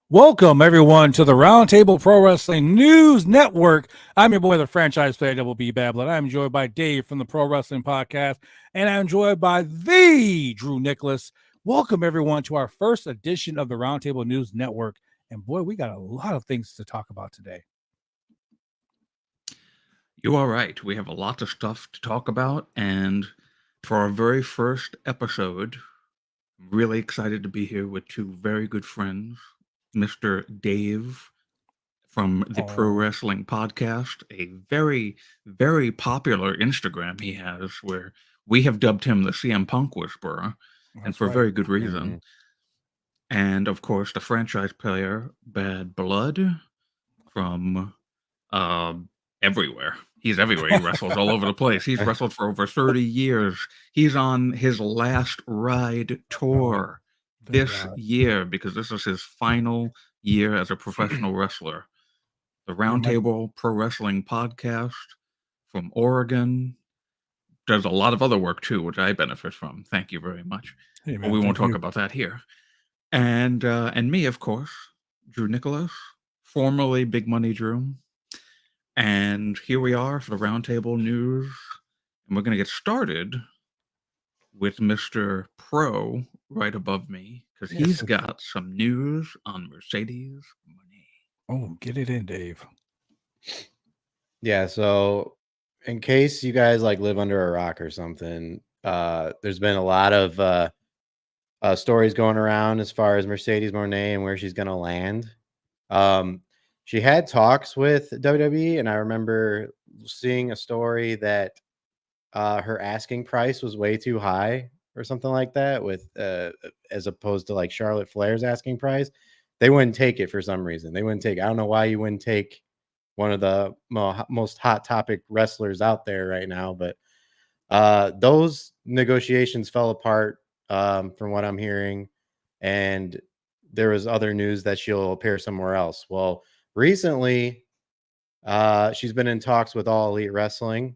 Welcome, everyone, to the Roundtable Pro Wrestling News Network. I'm your boy, the franchise player, Double B Babblin. I'm joined by Dave from the Pro Wrestling Podcast, and I'm joined by the Drew Nicholas. Welcome, everyone, to our first edition of the Roundtable News Network. And boy, we got a lot of things to talk about today. You are right. We have a lot of stuff to talk about, and for our very first episode, I'm really excited to be here with two very good friends. Mr. Dave from the Pro Wrestling Podcast, a very, very popular Instagram he has where we have dubbed him the CM Punk Whisperer, and for very good reason. Mm-hmm. And, of course, the franchise player, Bad Blood, from everywhere. He's everywhere. He wrestles all over the place. He's wrestled for over 30 years. He's on his last ride tour this year because this is his final year as a professional wrestler. The Roundtable Pro Wrestling Podcast from Oregon does a lot of other work too, which I benefit from. Thank you very much. Hey, man, but we won't talk about that here. And me, of course, Drew Nicholas, formerly Big Money Drew. And here we are for the Roundtable News, and we're going to get started with Mr. Pro right above me, because he's got some news on Mercedes money. Oh, get it in, Dave. Yeah, so in case you guys live under a rock or something, there's been a lot of stories going around as far as Mercedes Moné and where she's going to land. She had talks with WWE, and I remember seeing a story that her asking price was way too high or something like that, with as opposed to Charlotte Flair's asking price. They wouldn't take it for some reason. They wouldn't take. I don't know why you wouldn't take one of the most hot topic wrestlers out there right now, but those negotiations fell apart from what I'm hearing, and there was other news that she'll appear somewhere else. Well, recently, she's been in talks with All Elite Wrestling,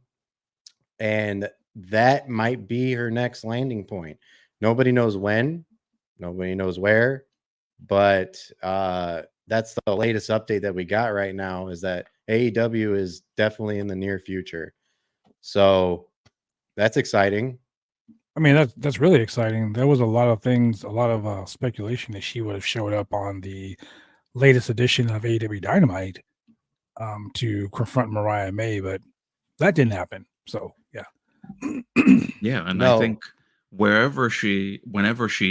and that might be her next landing point. Nobody knows when, nobody knows where, but that's the latest update that we got right now, is that AEW is definitely in the near future. So that's exciting. I mean, that's really exciting. There was a lot of things, a lot of speculation that she would have showed up on the latest edition of AEW Dynamite to confront Mariah May, but that didn't happen. So yeah. Yeah, and I think whenever she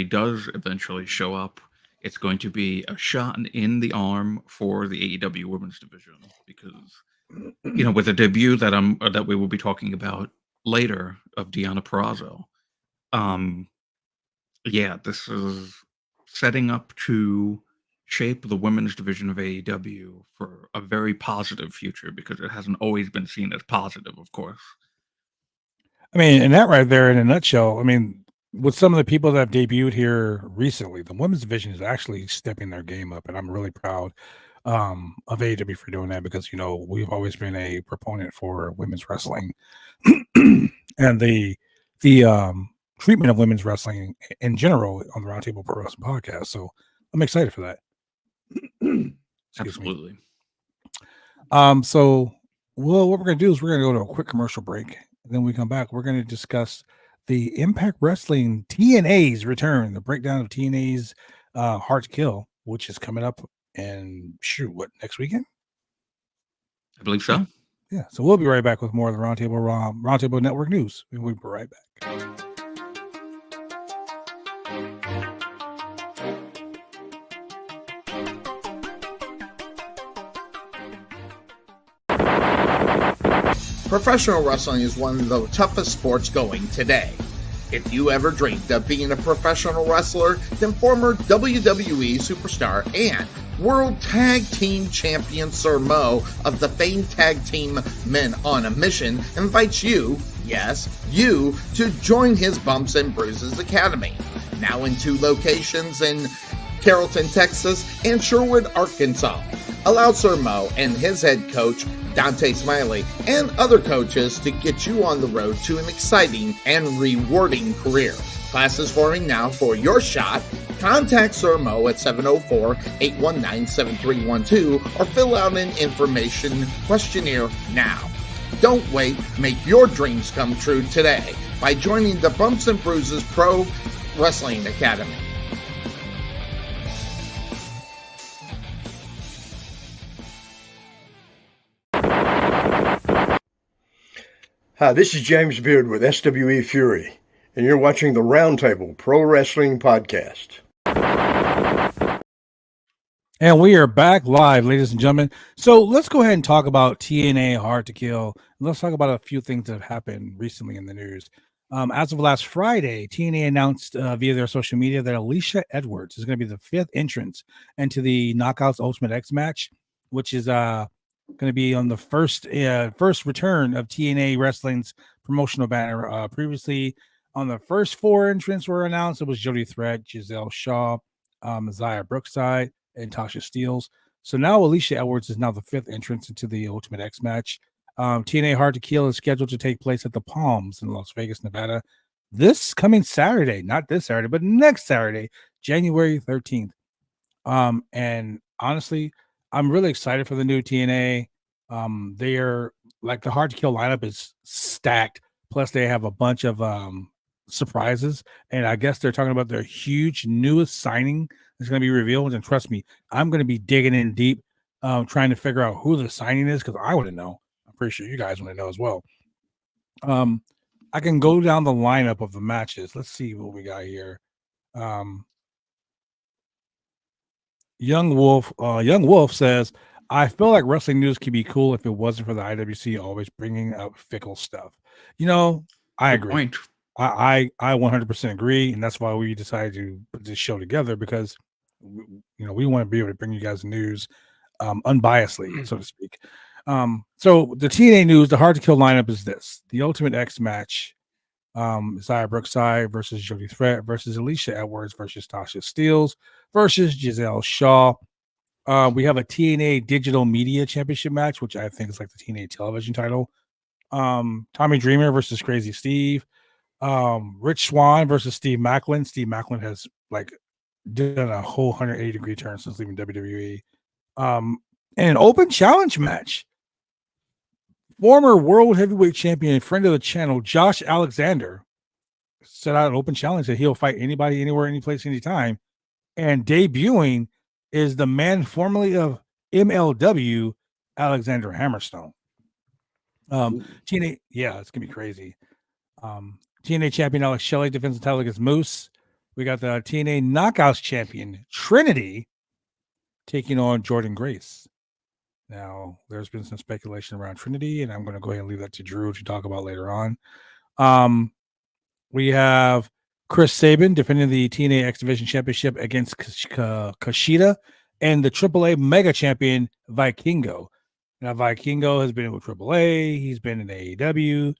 does eventually show up, it's going to be a shot in the arm for the AEW women's division, because with the debut that we will be talking about later of Deonna Purrazzo. This is setting up to shape the women's division of AEW for a very positive future, because it hasn't always been seen as positive, of course. I mean, and that right there in a nutshell, I mean, with some of the people that have debuted here recently, the women's division is actually stepping their game up, and I'm really proud of AEW for doing that, because, we've always been a proponent for women's wrestling and the treatment of women's wrestling in general on the Roundtable Pro Wrestling Podcast. So I'm excited for that. Absolutely. So, what we're going to do is we're going to go to a quick commercial break. And then we come back. We're going to discuss the Impact Wrestling TNA's return, the breakdown of TNA's Hard to Kill, which is coming up in next weekend? I believe so. Yeah. So we'll be right back with more of the Roundtable Network news. We'll be right back. Professional wrestling is one of the toughest sports going today. If you ever dreamed of being a professional wrestler, then former WWE superstar and World Tag Team Champion Sir Mo of the famed tag team Men on a Mission invites you, yes, you, to join his Bumps and Bruises Academy. Now in 2 locations in Carrollton, Texas and Sherwood, Arkansas. Allow Sir Mo and his head coach, Dante Smiley, and other coaches to get you on the road to an exciting and rewarding career. Classes forming now for your shot Contact Sir Mo at 704-819-7312 or fill out an information questionnaire now. Don't wait. Make your dreams come true today by joining the Bumps and Bruises Pro Wrestling Academy. Hi, this is James Beard with SWE Fury, and you're watching the Roundtable Pro Wrestling Podcast. And we are back live, ladies and gentlemen. So let's go ahead and talk about TNA Hard to Kill. Let's talk about a few things that have happened recently in the news. As of last Friday, TNA announced via their social media that Alicia Edwards is going to be the 5th entrance into the Knockouts Ultimate X match, which is going to be on the first return of TNA Wrestling's promotional banner. Previously, on the first 4 entrants were announced, it was Jody Threat, Giselle Shaw, Zaya Brookside, and Tasha Steelz. So now Alicia Edwards is now the 5th entrance into the Ultimate X match. TNA Hard to Kill is scheduled to take place at the Palms in Las Vegas, Nevada, this coming Saturday, not this Saturday, but next Saturday, January 13th. And honestly, I'm really excited for the new TNA. They are like the Hard to Kill lineup is stacked. Plus, they have a bunch of surprises, and I guess they're talking about their huge newest signing that's going to be revealed. And trust me, I'm going to be digging in deep, trying to figure out who the signing is because I want to know. I'm pretty sure you guys want to know as well. I can go down the lineup of the matches. Let's see what we got here. Young Wolf says, I feel like wrestling news could be cool if it wasn't for the IWC always bringing up fickle stuff. You know, I agree. Point. I 100% agree, and that's why we decided to put this show together because we want to be able to bring you guys news unbiasedly, so to speak. So the TNA news, the Hard to Kill lineup is this: the Ultimate X match, Zaya Brookside versus Jody Threat versus Alicia Edwards versus Tasha Steelz versus Giselle Shaw. We have a TNA Digital Media Championship match, which I think is like the TNA television title. Tommy Dreamer versus Crazy Steve. Rich Swann versus Steve Macklin. Steve Macklin has like done a whole 180-degree turn since leaving WWE. And an open challenge match. Former World Heavyweight Champion and friend of the channel, Josh Alexander, set out an open challenge that he'll fight anybody, anywhere, anyplace, anytime. And debuting is the man formerly of MLW, Alexander Hammerstone. TNA, yeah, it's gonna be crazy. TNA champion Alex Shelley defends the title against Moose. We got the TNA Knockouts champion Trinity taking on Jordan Grace. Now, there's been some speculation around Trinity, and I'm going to go ahead and leave that to Drew to talk about later on. We have Chris Sabin defending the TNA X Division Championship against Kushida and the AAA Mega Champion Vikingo. Now, Vikingo has been with AAA. He's been in AEW.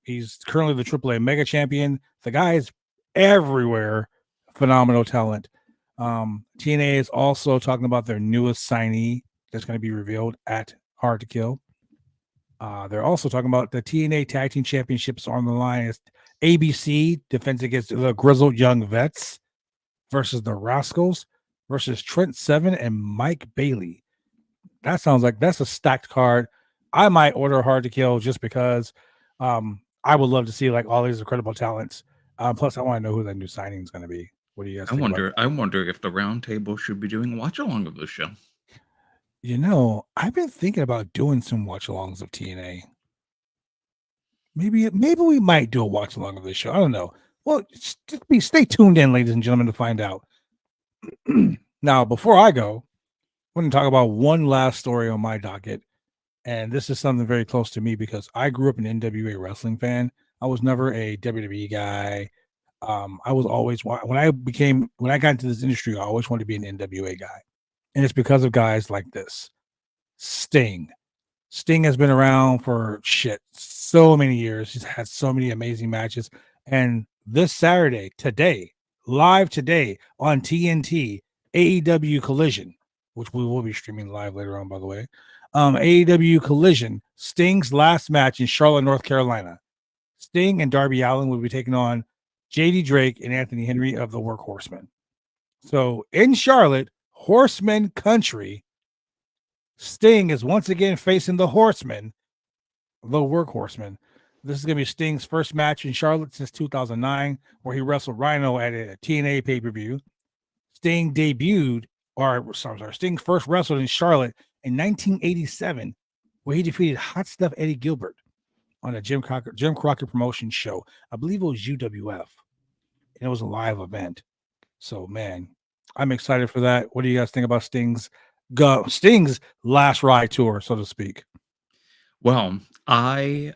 He's currently the AAA Mega Champion. The guy is everywhere. Phenomenal talent. TNA is also talking about their newest signee that's going to be revealed at Hard to Kill. They're also talking about the TNA Tag Team Championships on the line. As ABC defends against the Grizzled Young Vets versus the Rascals versus Trent Seven and Mike Bailey. That sounds like that's a stacked card. I might order Hard to Kill just because I would love to see like all these incredible talents. Plus, I want to know who that new signing is going to be. What do you guys think? I wonder if the Roundtable should be doing watch along of this show. I've been thinking about doing some watch alongs of TNA. Maybe we might do a watch along of this show. I don't know. Well, stay tuned in, ladies and gentlemen, to find out. Now, before I go, I'm going to talk about one last story on my docket. And this is something very close to me because I grew up an NWA wrestling fan. I was never a WWE guy. I was always, when I got into this industry, I always wanted to be an NWA guy. And it's because of guys like this. Sting. Sting has been around for so many years. He's had so many amazing matches. And this Saturday, live today on TNT, AEW Collision, which we will be streaming live later on, by the way. AEW Collision, Sting's last match in Charlotte, North Carolina. Sting and Darby Allin will be taking on JD Drake and Anthony Henry of the Workhorsemen. So in Charlotte, Horseman Country, Sting is once again facing the Horseman, the Workhorseman. This is going to be Sting's first match in Charlotte since 2009, where he wrestled Rhino at a TNA pay-per-view. Sting debuted, Sting first wrestled in Charlotte in 1987, where he defeated Hot Stuff Eddie Gilbert on a Jim Crockett promotion show. I believe it was UWF, and it was a live event. So, man, I'm excited for that. What do you guys think about Sting's last ride tour, so to speak? Well, I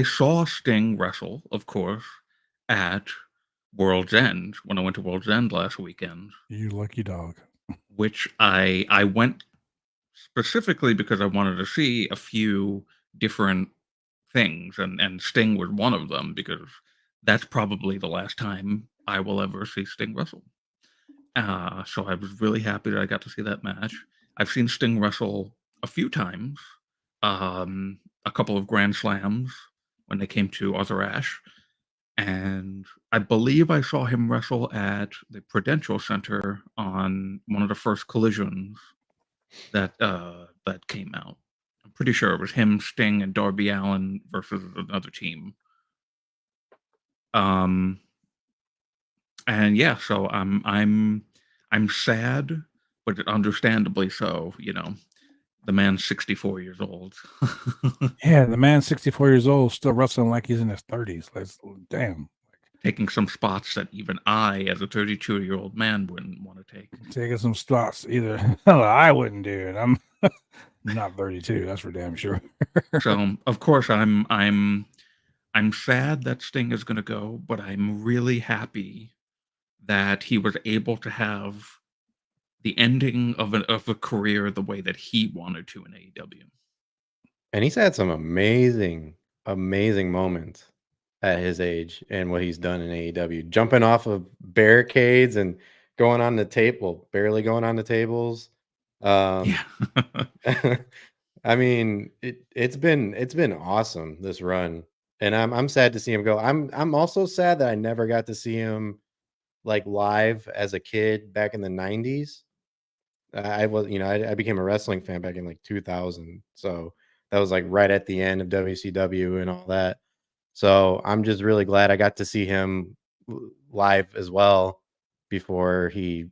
saw Sting wrestle, of course, at World's End when I went to World's End last weekend. You lucky dog. Which I went specifically because I wanted to see a few different things, and Sting was one of them, because that's probably the last time I will ever see Sting wrestle. So I was really happy that I got to see that match. I've seen Sting wrestle a few times, a couple of Grand Slams when they came to Arthur Ashe, and I believe I saw him wrestle at the Prudential Center on one of the first collisions that came out. I'm pretty sure it was him, Sting, and Darby Allin versus another team. And yeah, so I'm sad, but understandably so. You know, the man's 64 years old. Yeah, the man's 64 years old, still wrestling like he's in his 30s. Damn. Taking some spots that even I, as a 32-year-old man, wouldn't want to take. Taking some spots either. I wouldn't do it. I'm not 32. That's for damn sure. So of course I'm sad that Sting is going to go, but I'm really happy that he was able to have the ending of a career the way that he wanted to in AEW. And he's had some amazing moments at his age and what he's done in AEW, jumping off of barricades and going on the table, barely going on the tables. Yeah. I mean, it's been awesome, this run, and I'm sad to see him go. I'm also sad that I never got to see him like live as a kid back in the 90s. I was, I became a wrestling fan back in like 2000, so that was like right at the end of WCW and all that. So I'm just really glad I got to see him live as well before he,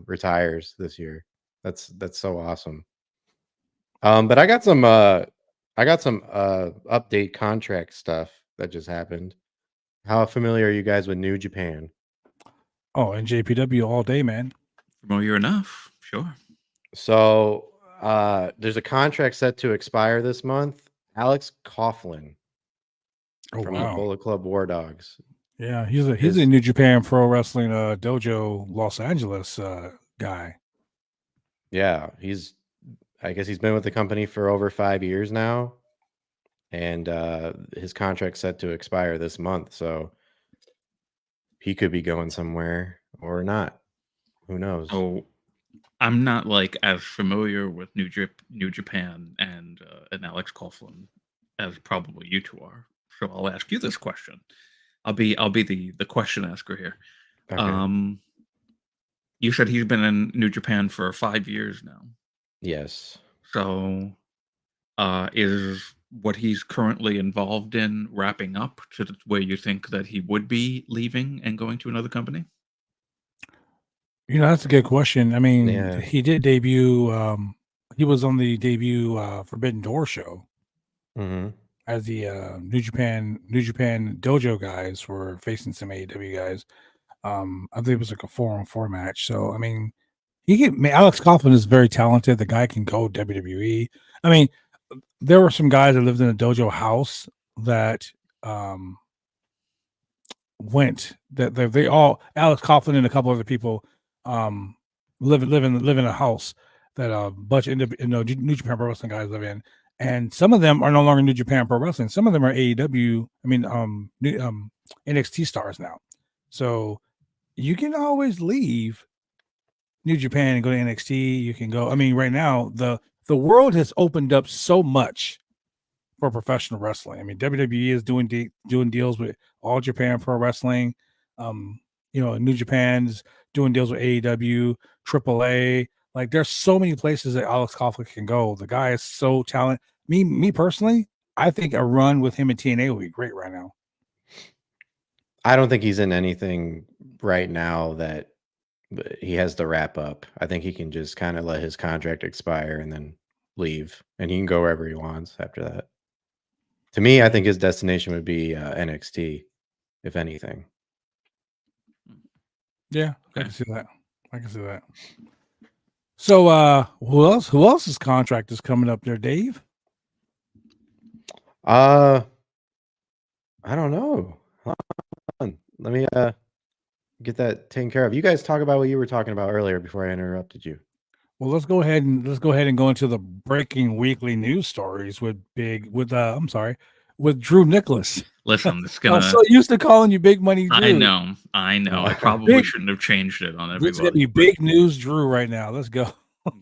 retires this year. That's so awesome. But I got some update contract stuff that just happened. How familiar are you guys with New Japan? Oh, and JPW all day, man. Familiar enough, sure. So there's a contract set to expire this month. Alex Coughlin from the Bullet Club War Dogs. Yeah, he's a New Japan Pro Wrestling Dojo Los Angeles guy. Yeah, I guess he's been with the company for over 5 years now, and his contract's set to expire this month. So he could be going somewhere or not. Who knows? Oh, I'm not like as familiar with New Japan and Alex Coughlin as probably you two are. So I'll ask you this question. I'll be the question asker here. Okay. You said he's been in New Japan for 5 years now. Yes. So is what he's currently involved in wrapping up to where you think that he would be leaving and going to another company? That's a good question. I mean, Yeah. he did debut. He was on the debut Forbidden Door show as the New Japan Dojo guys were facing some AEW guys. I think it was like a 4-on-4 match. So I mean, Alex Coughlin is very talented. The guy can go WWE. I mean, there were some guys that lived in a dojo house that they all Alex Coughlin and a couple other people live in a house that a bunch of New Japan Pro Wrestling guys live in, and some of them are no longer New Japan Pro Wrestling. Some of them are AEW. I mean, NXT stars now. So you can always leave New Japan and go to NXT. You can go. I mean, right now the world has opened up so much for professional wrestling. I mean, WWE is doing deals with All Japan Pro Wrestling. New Japan's doing deals with AEW, AAA. Like, there's so many places that Alex Coughlin can go. The guy is so talented. Me personally, I think a run with him in TNA would be great right now. I don't think he's in anything right now that he has to wrap up. I think he can just kind of let his contract expire and then leave, and he can go wherever he wants after that. To me, I think his destination would be NXT, if anything. Yeah, I Okay. can see that. So, who else? Who else's contract is coming up there, Dave? I don't know. Hold on. Let me get that taken care of. You guys talk about what you were talking about earlier before I interrupted you. Well, let's go ahead and go into the breaking weekly news stories with Drew Nicholas. Listen, it's I'm gonna. so used to calling you Big Money Drew. I know. I probably Big- shouldn't have changed it on This is gonna everybody. be big news, Drew. Right now, let's go.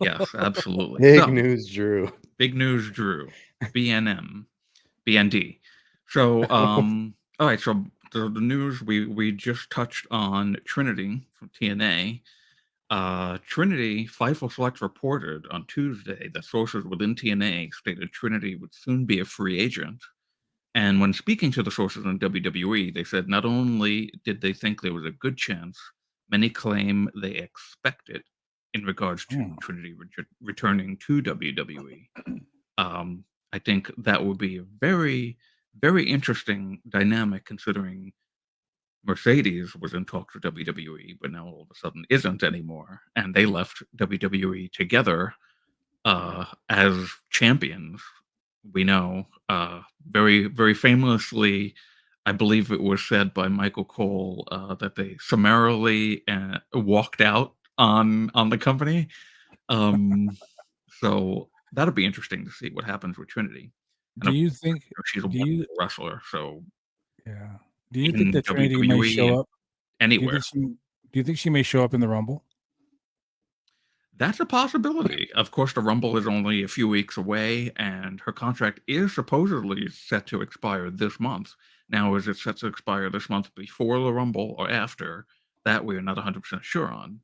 Yes, absolutely. Big So, news, Drew. Big news, Drew. BNM, BND. So, all right. So the news we just touched on Trinity from TNA. Trinity, Fightful Select reported on Tuesday that sources within TNA stated Trinity would soon be a free agent. And when speaking to the sources in WWE, they said not only did they think there was a good chance, many claim they expect it in regards to Trinity returning to WWE. I think that would be a very, very interesting dynamic, considering Mercedes was in talks with WWE, but now all of a sudden isn't anymore, and they left WWE together as champions. We know very, very famously, I believe it was said by Michael Cole that they summarily walked out on the company. So that'll be interesting to see what happens with Trinity. And Do you think? she's a Do wonderful you? wrestler, so Yeah. Do you in think that Trinity may WWE show and up? anywhere. Do you think she may show up in the Rumble? That's a possibility. Of course, the Rumble is only a few weeks away, and her contract is supposedly set to expire this month. Now, is it set to expire this month before the Rumble or after? That we are not 100% sure on.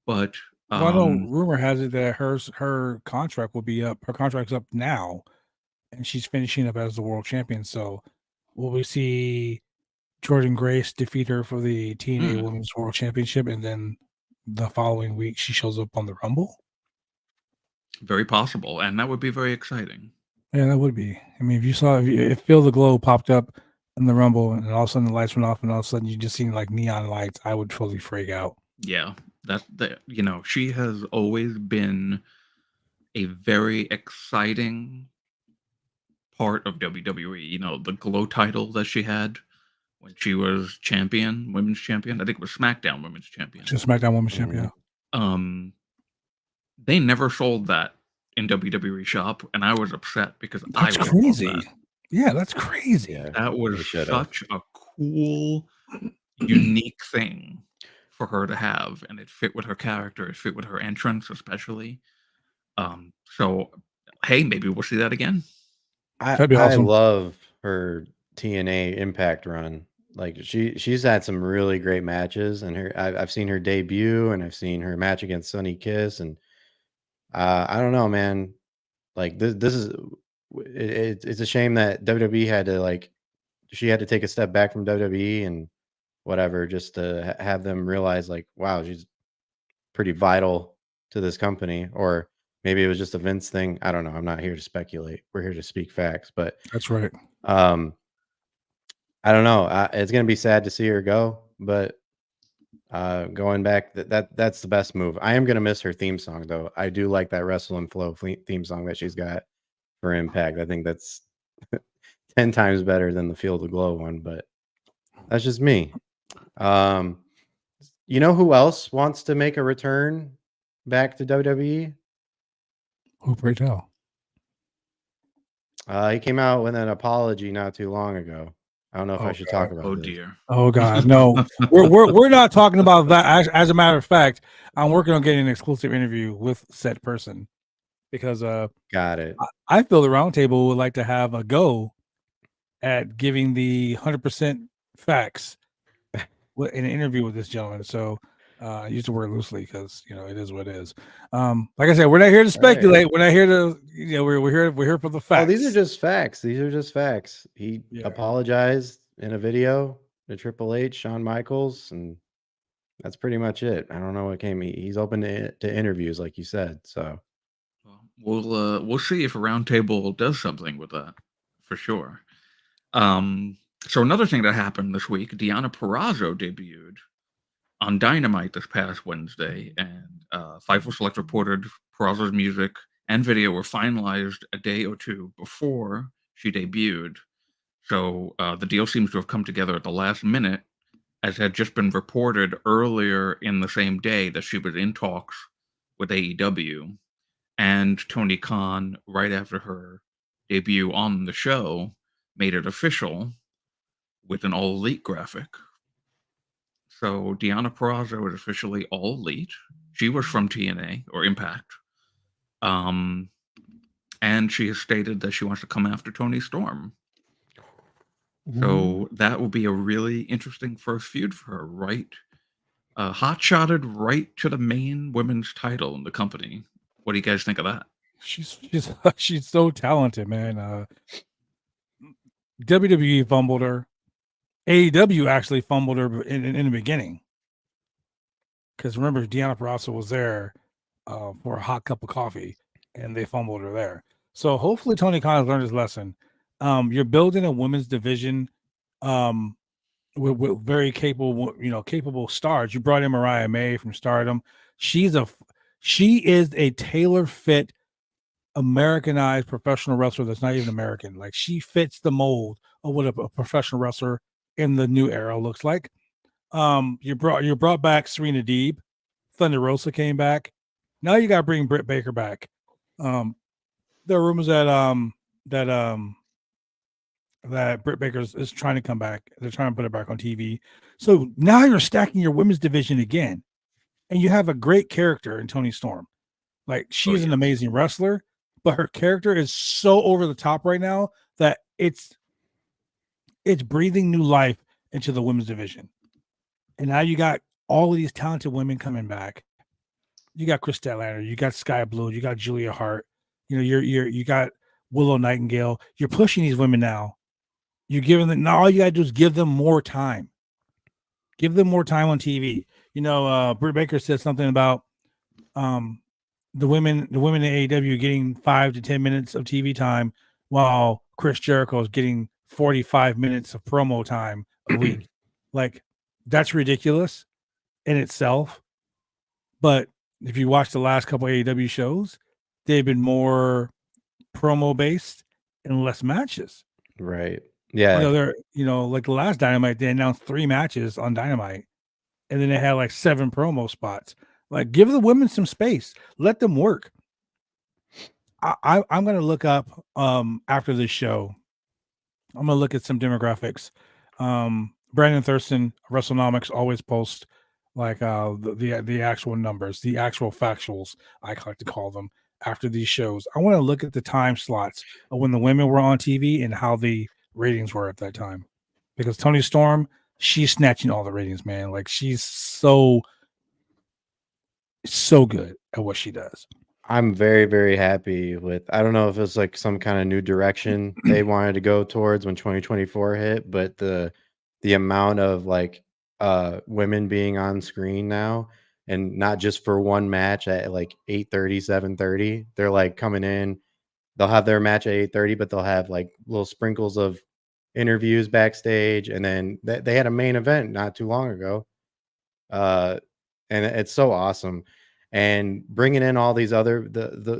But Well, I know rumor has it that her contract will be up. Her contract's up now, and she's finishing up as the world champion. So, will we see Jordan Grace defeat her for the TNA Women's World Championship, and then the following week she shows up on the Rumble? very possible, and that would be very exciting. Yeah, that would be. I mean, if Feel the Glow popped up in the Rumble, and all of a sudden the lights went off, and all of a sudden you just seen like neon lights, I would totally freak out. Yeah, she has always been a very exciting part of WWE. The Glow title that she had when she was champion, women's champion. I think it was SmackDown Women's Champion. Just SmackDown Women's Champion. They never sold that in WWE shop, and I was upset because That's crazy. Yeah, that's crazy. Yeah, that was such a cool, unique thing for her to have, and it fit with her character. It fit with her entrance, especially. So, hey, maybe we'll see that again. That'd be awesome. I love her TNA Impact run. Like she's had some really great matches, and I've seen her debut, and I've seen her match against Sonny Kiss, and I don't know, man. Like this is it's a shame that WWE had to she had to take a step back from WWE and whatever just to have them realize wow, she's pretty vital to this company, or maybe it was just a Vince thing. I don't know. I'm not here to speculate. We're here to speak facts, but that's right. I don't know. It's gonna be sad to see her go, but going back, that's the best move. I am gonna miss her theme song though. I do like that Wrestle and Flow theme song that she's got for Impact. I think that's 10 times better than the Feel the Glow one, but that's just me. You know who else wants to make a return back to WWE? Who, pray tell? He came out with an apology not too long ago. I don't know if I should talk about this. Dear. Oh God, no. we're not talking about that. As a matter of fact, I'm working on getting an exclusive interview with said person because got it. I feel the Roundtable would like to have a go at giving the 100% facts in an interview with this gentleman. So I use the word loosely because it is what it is. Like I said, we're not here to speculate. We're not here to we're here for the facts. Oh, these are just facts. These are just facts. He apologized in a video to Triple H, Shawn Michaels, and that's pretty much it. I don't know what came. He's open to interviews, like you said. So we'll see if Roundtable does something with that for sure. So another thing that happened this week, Deonna Purrazzo debuted on Dynamite this past Wednesday, and Fightful Select reported Purrazzo's music and video were finalized a day or two before she debuted. So the deal seems to have come together at the last minute, as had just been reported earlier in the same day that she was in talks with AEW. And Tony Khan, right after her debut on the show, made it official with an All Elite graphic. So Deonna Purrazzo is officially All Elite. She was from TNA or Impact. And she has stated that she wants to come after Tony Storm. So that will be a really interesting first feud for her, right? Hot-shotted right to the main women's title in the company. What do you guys think of that? She's so talented, man. WWE fumbled her. AEW actually fumbled her in the beginning. Because remember, Deonna Purrazzo was there for a hot cup of coffee, and they fumbled her there. So hopefully Tony Khan has learned his lesson. You're building a women's division with very capable stars. You brought in Mariah May from Stardom. She is a tailor-fit, Americanized professional wrestler that's not even American. Like, she fits the mold of what a professional wrestler in the new era looks like. You brought back Serena Deeb. Thunder Rosa came back. Now you got to bring Britt Baker back. There are rumors that Britt Baker is trying to come back. They're trying to put her back on TV. So now you're stacking your women's division again, and you have a great character in Toni Storm. Like, she's an amazing wrestler, but her character is so over the top right now that it's breathing new life into the women's division. And now you got all of these talented women coming back. You got Chris Statlander, you got Sky Blue, you got Julia Hart. You got Willow Nightingale. You're pushing these women now. You're giving them now. All you got to do is give them more time. Give them more time on TV. Britt Baker said something about the women in AEW getting 5 to 10 minutes of TV time, while Chris Jericho is getting 45 minutes of promo time a week. Like, that's ridiculous in itself. But if you watch the last couple of AEW shows, they've been more promo based and less matches. Right. Yeah. They're like the last Dynamite, they announced 3 matches on Dynamite, and then they had like 7 promo spots. Like, give the women some space. Let them work. I'm gonna look up after this show. I'm gonna look at some demographics. Brandon Thurston, WrestleNomics, always posts like the actual numbers, the actual factuals, I like to call them, after these shows. I want to look at the time slots of when the women were on TV and how the ratings were at that time. Because Toni Storm, she's snatching all the ratings, man. Like, she's so good at what she does. I'm very, very happy with, I don't know if it's like some kind of new direction they wanted to go towards when 2024 hit, but the amount of like women being on screen now, and not just for one match at like 8:30, 7:30. They're like coming in, they'll have their match at 8:30, but they'll have like little sprinkles of interviews backstage, and then they had a main event not too long ago. And it's so awesome. And bringing in all these other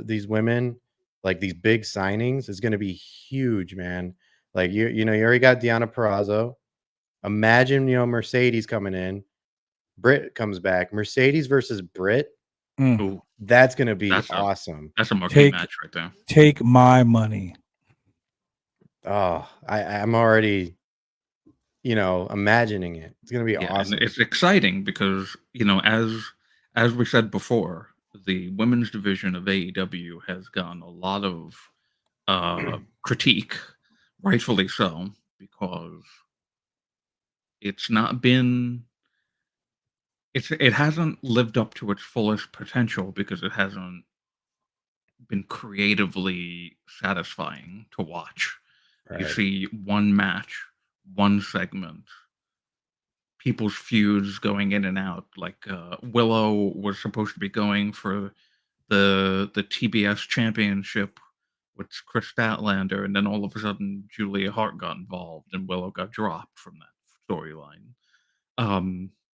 these women, like these big signings, is going to be huge, man. Like, you already got Deonna Purrazzo. Imagine, Mercedes coming in. Britt comes back. Mercedes versus Britt. Ooh, That's going to be that's awesome. That's a marquee match right there. Take my money. Oh, I'm already, imagining it. It's going to be awesome. And it's exciting because, as we said before, the women's division of AEW has gotten a lot of critique, rightfully so, because it's not been it hasn't lived up to its fullest potential because it hasn't been creatively satisfying to watch. You Right. see one match, one segment, people's feuds going in and out. Like Willow was supposed to be going for the TBS championship with Chris Statlander, and then all of a sudden Julia Hart got involved and Willow got dropped from that storyline.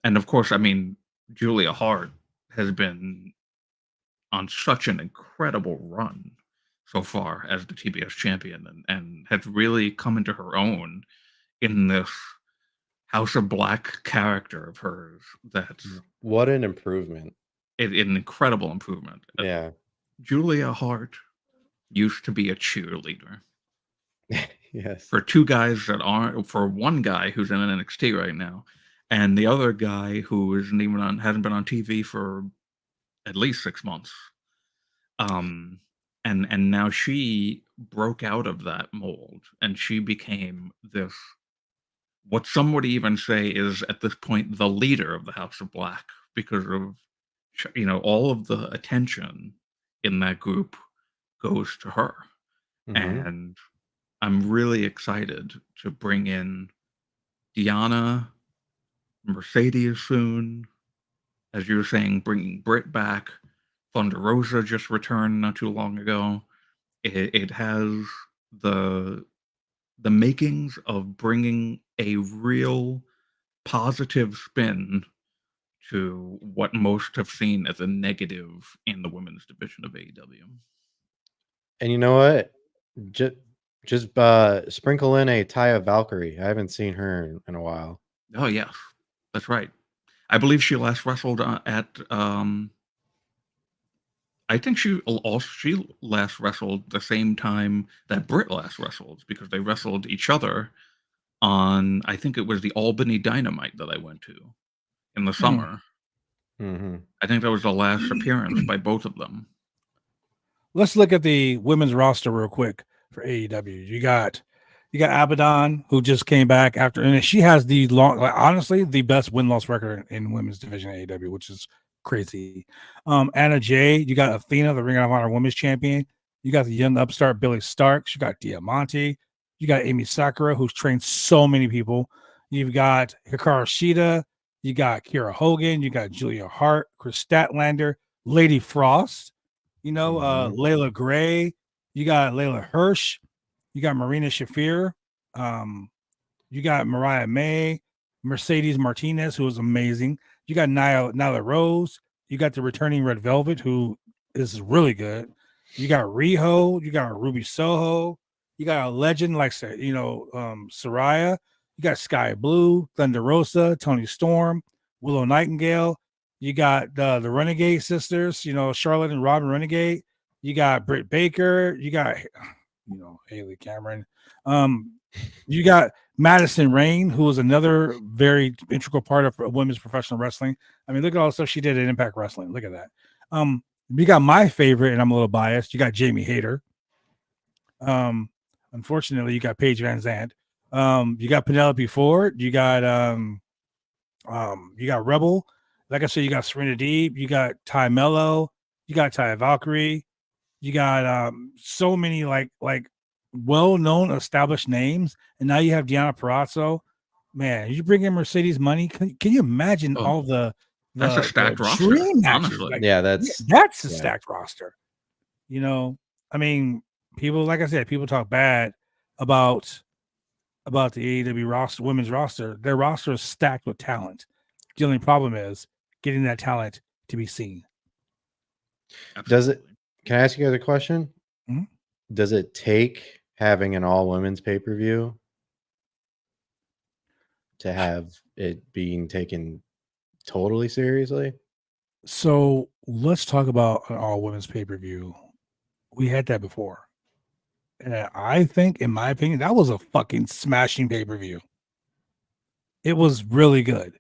And of course, I mean, Julia Hart has been on such an incredible run so far as the TBS champion, and has really come into her own in this House of Black character of hers. That's What an improvement. an incredible improvement. Yeah. Julia Hart used to be a cheerleader. Yes. For two guys that aren't, for one guy who's in NXT right now, and the other guy who hasn't been on TV for at least 6 months. And now she broke out of that mold, and she became this, what some would even say is at this point the leader of the House of Black, because of all of the attention in that group goes to her. Mhm. And I'm really excited to bring in Deanna, Mercedes soon. As you were saying, bringing Britt back. Thunder Rosa just returned not too long ago. It has the makings of bringing a real positive spin to what most have seen as a negative in the women's division of AEW. And you know what? Just sprinkle in a Taya Valkyrie. I haven't seen her in a while. Oh yes, that's right. I believe she last wrestled at. I think she last wrestled the same time that Britt last wrestled, because they wrestled each other on, I think it was the Albany Dynamite that I went to in the summer. Mm-hmm. I think that was the last appearance by both of them. Let's look at the women's roster real quick for AEW. You got Abaddon, who just came back after, and she has the honestly the best win-loss record in women's division AEW, which is crazy. Anna Jay, you got Athena, the Ring of Honor Women's Champion. You got the young upstart Billy Starks. You got Diamante. You got Amy Sakura, who's trained so many people. You've got Hikaru Shida. You got Kira Hogan. You got Julia Hart, Chris Statlander, Lady Frost. Layla Gray. You got Layla Hirsch. You got Marina Shafir. You got Mariah May, Mercedes Martinez, who is amazing. You got Nyla Rose. You got the returning Red Velvet, who is really good. You got Riho. You got Ruby Soho. You got a legend like Saraya. You got Sky Blue, Thunder Rosa, Tony Storm, Willow Nightingale. You got the Renegade sisters, Charlotte and Robin Renegade. You got Britt Baker. You got Haley Cameron. You got Madison Rain, who is another very integral part of women's professional wrestling. I mean, look at all the stuff she did at Impact Wrestling. Look at that. You got my favorite, and I'm a little biased. You got Jamie Hayter. Unfortunately, you got Paige Van Zandt. You got Penelope Ford. You got Rebel. Like I said, you got Serena Deeb. You got Ty Mello. You got Taya Valkyrie. You got so many like well-known established names, and now you have Deanna Purrazzo. Man, you bring in Mercedes money. Can you imagine all that's a stacked roster, dream matches? honestly. That's a stacked roster. I mean, people, like I said, people talk bad about the AEW roster, women's roster. Their roster is stacked with talent. The only problem is getting that talent to be seen. Absolutely. Can I ask you guys a question? Mm-hmm. Does it take having an all women's pay-per-view to have it being taken totally seriously? So let's talk about an all women's pay-per-view. We had that before. And I think, in my opinion, that was a fucking smashing pay-per-view. It was really good.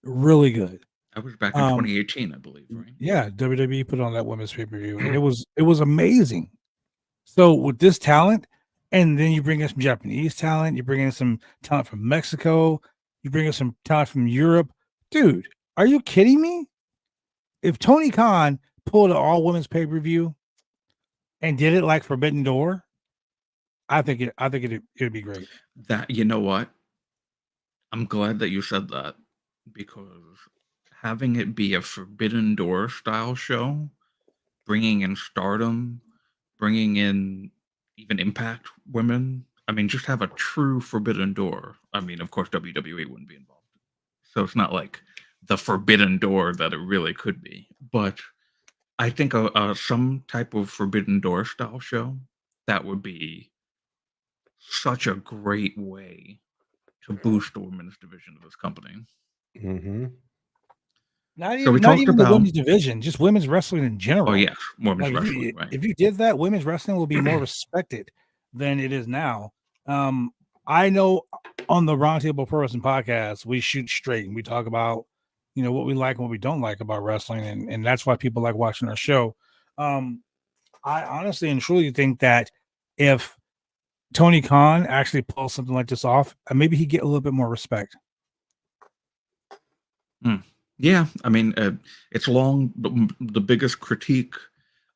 Really good. That was back in 2018, I believe, right? Yeah, WWE put on that women's pay-per-view, and it was amazing. So with this talent, and then you bring in some Japanese talent, you bring in some talent from Mexico, you bring in some talent from Europe, dude. Are you kidding me? If Tony Khan pulled an all women's pay per view and did it like Forbidden Door, I think it'd be great. That, you know what? I'm glad that you said that, because having it be a Forbidden Door style show, bringing in Stardom, bringing in even Impact women, I mean, just have a true Forbidden Door. I mean, of course, WWE wouldn't be involved, so it's not like the Forbidden Door that it really could be. But I think some type of Forbidden Door style show, that would be such a great way to boost the women's division of this company. Mm-hmm. Not So we even not talked even the about, women's division, just women's wrestling in oh general. yes, women's Like wrestling, right? if you did that, women's wrestling will be more respected than it is now. I know on the Roundtable Pro Wrestling podcast, we shoot straight and we talk about, what we like and what we don't like about wrestling, and that's why people like watching our show. I honestly and truly think that if Tony Khan actually pulls something like this off, maybe he'd get a little bit more respect. Yeah, I mean, it's long. The biggest critique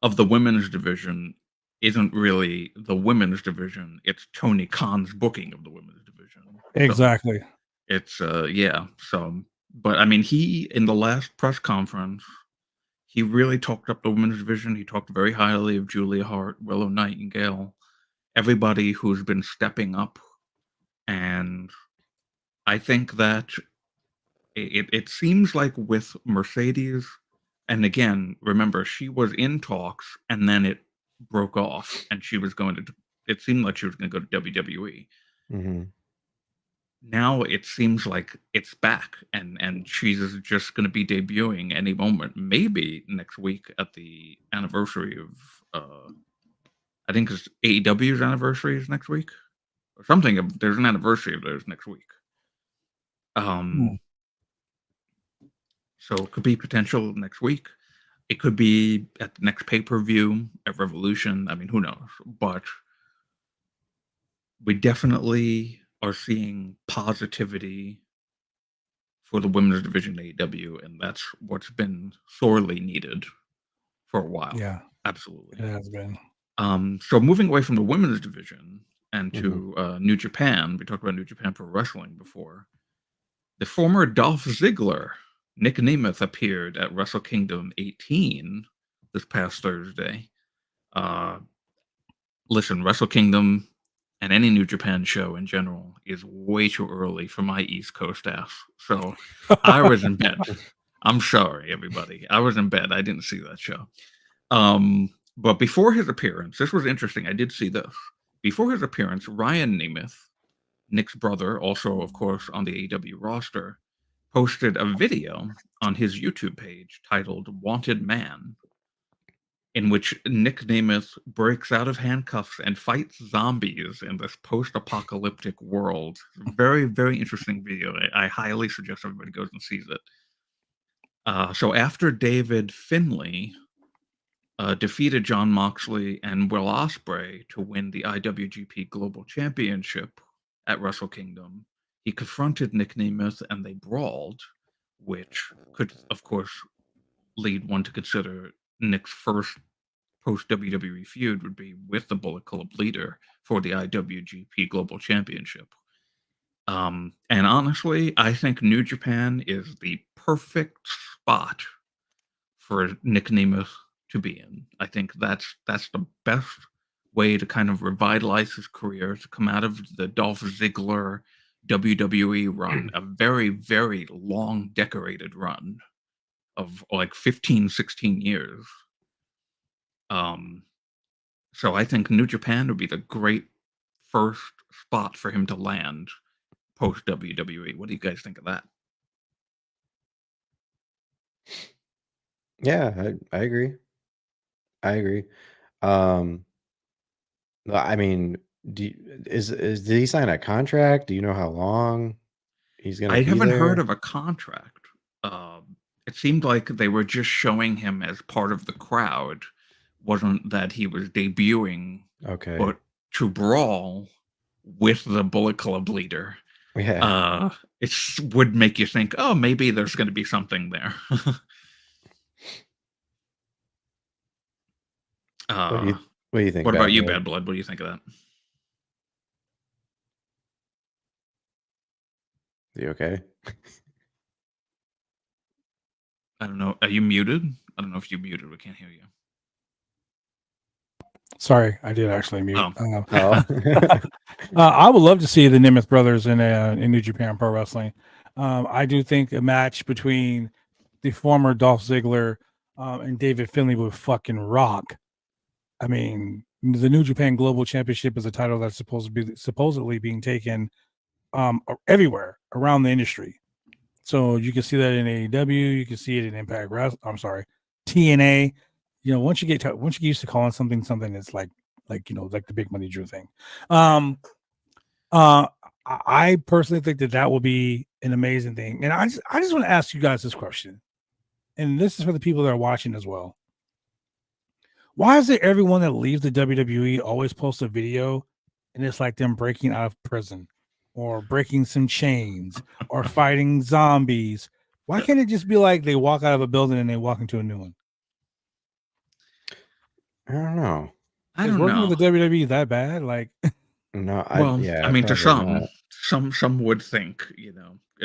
of the women's division isn't really the women's division; it's Tony Khan's booking of the women's division. So Exactly. it's yeah. So, but I mean, he, in the last press conference, he really talked up the women's division. He talked very highly of Julia Hart, Willow Nightingale, everybody who's been stepping up, and I think that it seems like with Mercedes, and again, remember, she was in talks and then it broke off, and she was going to. It seemed like she was going to go to WWE. Mm-hmm. Now it seems like it's back, and she's just going to be debuting any moment, maybe next week at the anniversary of. I think it's AEW's anniversary is next week, or something. There's an anniversary of theirs next week. So it could be potential next week. It could be at the next pay-per-view at Revolution. I mean, who knows? But we definitely are seeing positivity for the women's division in AEW, and that's what's been sorely needed for a while. Yeah, absolutely. it has been. So moving away from the women's division and Mm-hmm. to New Japan, we talked about New Japan Pro Wrestling before. The former Dolph Ziggler, Nick Nemeth, appeared at Wrestle Kingdom 18 this past Thursday. Listen, Wrestle Kingdom and any New Japan show in general is way too early for my East Coast ass. So I was in bed. I'm sorry, everybody. I was in bed. I didn't see that show. But before his appearance, this was interesting. I did see this. Before his appearance, Ryan Nemeth, Nick's brother, also, of course, on the AEW roster, posted a video on his YouTube page titled Wanted Man, in which Nick Nemeth breaks out of handcuffs and fights zombies in this post-apocalyptic world. Very, very interesting video. I highly suggest everybody goes and sees it. So after David Finlay defeated Jon Moxley and Will Ospreay to win the IWGP Global Championship at Wrestle Kingdom, he confronted Nick Nemeth and they brawled, which could, of course, lead one to consider Nick's first post-WWE feud would be with the Bullet Club leader for the IWGP Global Championship. And honestly, I think New Japan is the perfect spot for Nick Nemeth to be in. I think that's the best way to kind of revitalize his career, to come out of the Dolph Ziggler WWE run, a very, very long, decorated run of like 15, 16 years. So I think New Japan would be the great first spot for him to land post WWE. What do you guys think of that? Yeah, I agree. I agree. Um, I mean, did he sign a contract? Do you know how long he's gonna I be haven't heard there? of a contract. It seemed like they were just showing him as part of the crowd. Wasn't that he was debuting, Okay. but to brawl with the Bullet Club leader. Yeah. It would make you think, oh, maybe there's going to be something there. What do you think, What about Bad you, Blood? Bad Blood? What do you think of that? You okay? I don't know. Are you muted? I don't know if you're muted. We can't hear you. Sorry, I did actually mute. Oh. Oh. I would love to see the Nemeth brothers in New Japan Pro Wrestling. I do think a match between the former Dolph Ziggler and David Finlay would fucking rock. I mean, the New Japan Global Championship is a title that's supposedly being taken everywhere around the industry. So you can see that in AEW, you can see it in Impact Wrestling. I'm sorry, TNA. You know, once you get used to calling something, it's like the big money Drew thing. I personally think that will be an amazing thing, and I just want to ask you guys this question, and this is for the people that are watching as well. Why is it everyone that leaves the WWE always posts a video, and it's like them breaking out of prison, or breaking some chains, or fighting zombies? Why can't it just be like they walk out of a building and they walk into a new one? I don't know. I Is don't working know. with the WWE that bad? Like, No, Well, yeah, I mean, to probably some would think,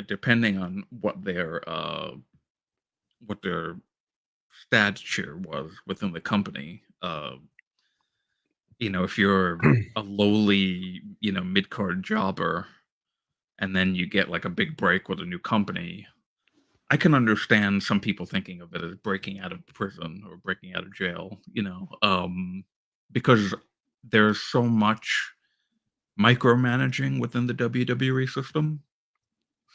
depending on what their stature was within the company. If you're a lowly, mid-card jobber, and then you get like a big break with a new company, I can understand some people thinking of it as breaking out of prison or breaking out of jail, because there's so much micromanaging within the WWE system.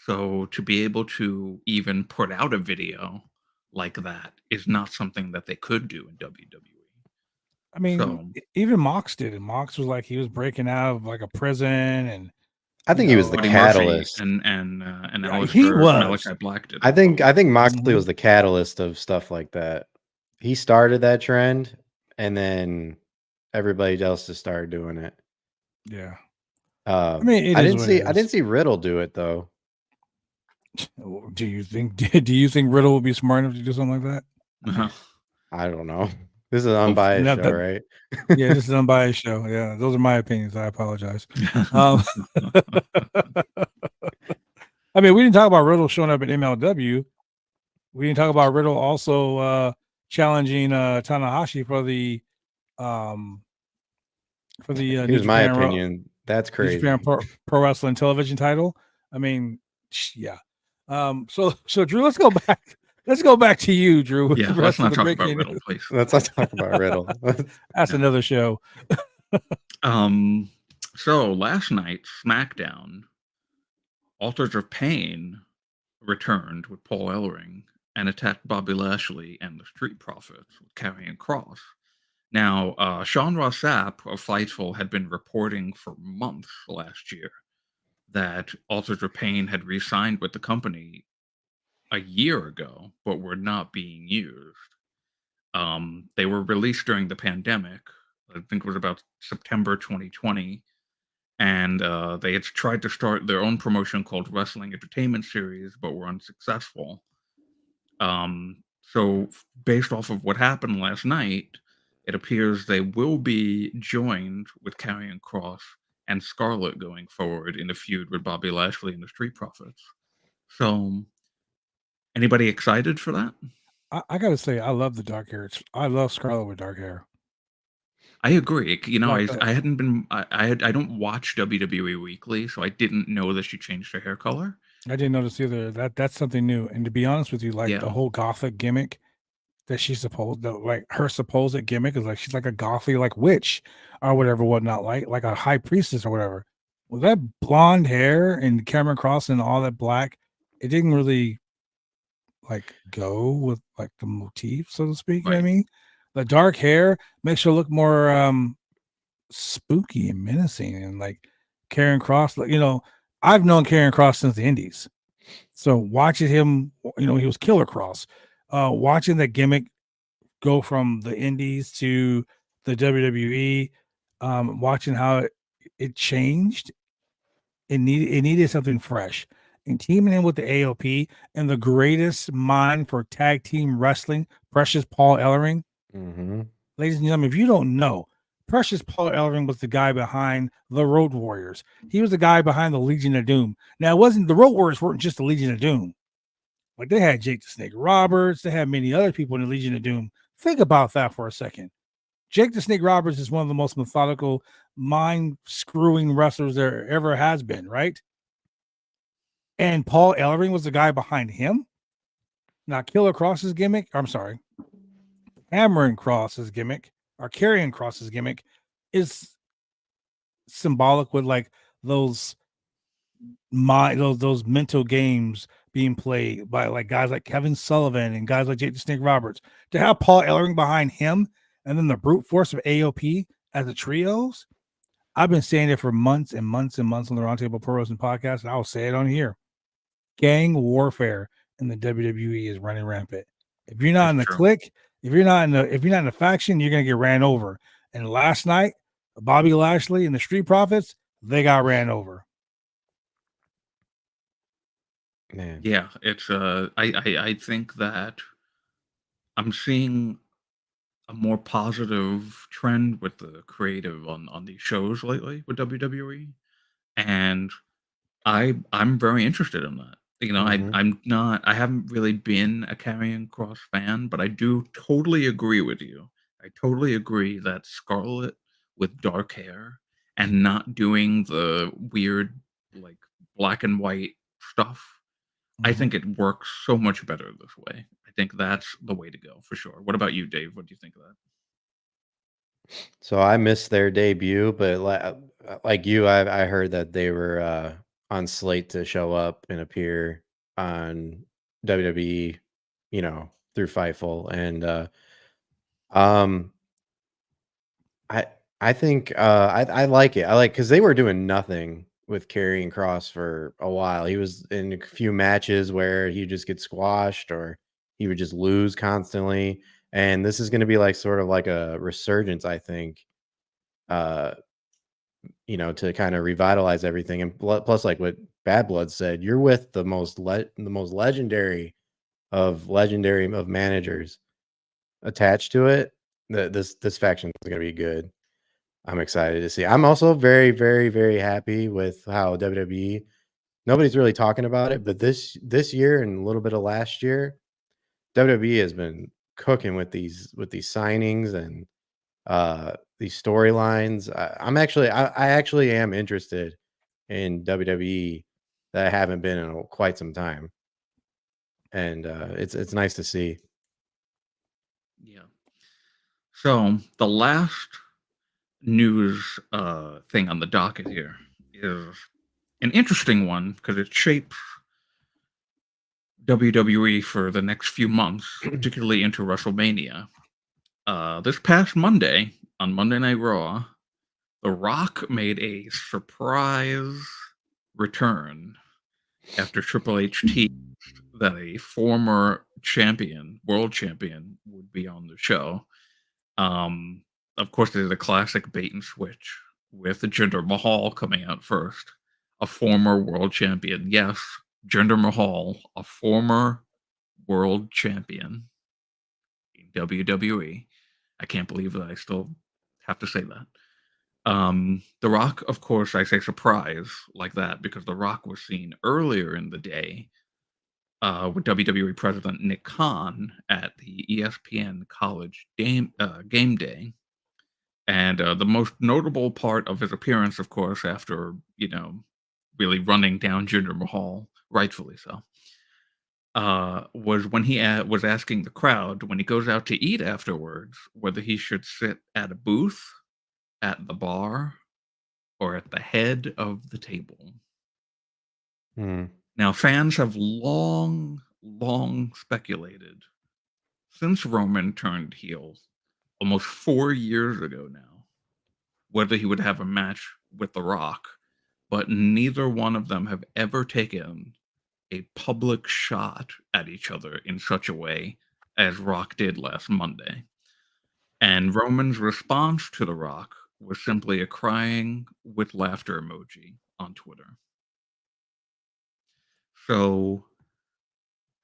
So to be able to even put out a video like that is not something that they could do in WWE. I mean, So even Mox did it. Mox was like he was breaking out of like a prison, and I think he was the Buddy Murphy catalyst. and Yeah, Alistair he was. Malachi Black did it. I think Moxley Mhm. was the catalyst of stuff like that. He started that trend, and then everybody else just started doing it. Yeah. I mean, it I is didn't what see it I didn't is. see Riddle do it though. Do you think Riddle would be smart enough to do something like that? Uh-huh. I don't know. This is an unbiased No, show, right? Yeah, this is an unbiased show. Yeah, those are my opinions. I apologize. I mean, we didn't talk about Riddle showing up at MLW. We didn't talk about Riddle also challenging Tanahashi for the New Here's my Japan opinion. That's New crazy. Japan Pro Wrestling television title. I mean, yeah. So Drew, let's go back. Let's go back to you, Drew. With Yeah, the let's rest of not the talk about breaking Riddle, news. please. Let's not talk about Riddle. That's another show. So last night, SmackDown, Authors of Pain returned with Paul Ellering and attacked Bobby Lashley and the Street Profits with Karrion Kross. Now, Sean Ross Sapp of Fightful had been reporting for months last year that Authors of Pain had re-signed with the company a year ago, but were not being used. They were released during the pandemic. I think it was about September 2020. And they had tried to start their own promotion called Wrestling Entertainment Series, but were unsuccessful. So based off of what happened last night, it appears they will be joined with Karrion Kross and Scarlett going forward in a feud with Bobby Lashley and the Street Profits. So, anybody excited for that? I gotta say, I love the dark hair. I love Scarlett with dark hair. I agree. Like, I hadn't been. I don't watch WWE Weekly, so I didn't know that she changed her hair color. I didn't notice either. That's something new. And to be honest with you, like Yeah. the whole gothic gimmick that her supposed gimmick is like she's like a gothy like witch or whatever, whatnot, like a high priestess or whatever. With that blonde hair and Cameron Cross and all that black, it didn't really like go with like the motif, so to speak. You know what I Right. mean? The dark hair makes her look more spooky and menacing, and like Karrion Kross, like, I've known Karrion Kross since the Indies. So watching him, he was Killer Cross. Watching that gimmick go from the Indies to the WWE, watching how it changed, It needed something fresh. And teaming in with the AOP and the greatest mind for tag team wrestling, Precious Paul Ellering. Mm-hmm. Ladies and gentlemen, if you don't know, Precious Paul Ellering was the guy behind the Road Warriors. He was the guy behind the Legion of Doom. Now, it wasn't the Road Warriors weren't just the Legion of Doom. Like they had Jake the Snake Roberts, they had many other people in the Legion of Doom. Think about that for a second. Jake the Snake Roberts is one of the most methodical, mind screwing wrestlers there ever has been, right? And Paul Ellering was the guy behind him. Now, Killer Cross's gimmick, I'm sorry, Cameron Cross's gimmick, or Karrion Cross's gimmick, is symbolic with like those those mental games being played by like guys like Kevin Sullivan and guys like Jake the Snake Roberts. To have Paul Ellering behind him and then the brute force of AOP as the trios, I've been saying it for months and months and months on the Roundtable Pro Wrestling podcast, and I'll say it on here. Gang warfare in the WWE is running rampant. If you're not That's in the true. clique, if you're not in the faction, you're gonna get ran over. And last night, Bobby Lashley and the Street Profits, they got ran over. Man. Yeah, it's I think that I'm seeing a more positive trend with the creative on these shows lately with WWE, and I'm very interested in that. You know, Mhm. I haven't really been a Karrion Cross fan, but I do totally agree with you. I totally agree that Scarlet with dark hair and not doing the weird like black and white stuff, I Mhm. think it works so much better this way. I think that's the way to go for sure. What about you, Dave? What do you think of that? So I missed their debut, but like you, I heard that they were on slate to show up and appear on WWE, through Fightful, and um, I I think I like it. I like because they were doing nothing with Karrion Cross for a while. He was in a few matches where he just get squashed or he would just lose constantly. And this is going to be like sort of like a resurgence, I think. Uh, to kind of revitalize everything. And plus, like what Bad Blood said, you're with the most legendary of managers attached to it. This faction is going to be good. I'm excited to see. I'm also very, very, very happy with how WWE. Nobody's really talking about it, but this year and a little bit of last year, WWE has been cooking with these signings and these storylines. I actually am interested in WWE that I haven't been in quite some time, and it's nice to see. Yeah. So the last news thing on the docket here is an interesting one because it shapes WWE for the next few months, particularly into WrestleMania. This past Monday, on Monday Night Raw, The Rock made a surprise return after Triple H teased that a former champion, world champion, would be on the show. Um, of course, there's a classic bait and switch with Jinder Mahal coming out first. A former world champion. Yes, Jinder Mahal, a former world champion in WWE. I can't believe that I still have to say that. The Rock, of course, I say surprise like that because The Rock was seen earlier in the day with WWE President Nick Khan at the ESPN College Game Day. And the most notable part of his appearance, of course, after, really running down Jinder Mahal, rightfully so, was when he was asking the crowd, when he goes out to eat afterwards, whether he should sit at a booth, at the bar, or at the head of the table. Hmm. Now, fans have long, long speculated since Roman turned heel almost 4 years ago now, whether he would have a match with The Rock, but neither one of them have ever taken a public shot at each other in such a way as Rock did last Monday. And Roman's response to The Rock was simply a crying with laughter emoji on Twitter. So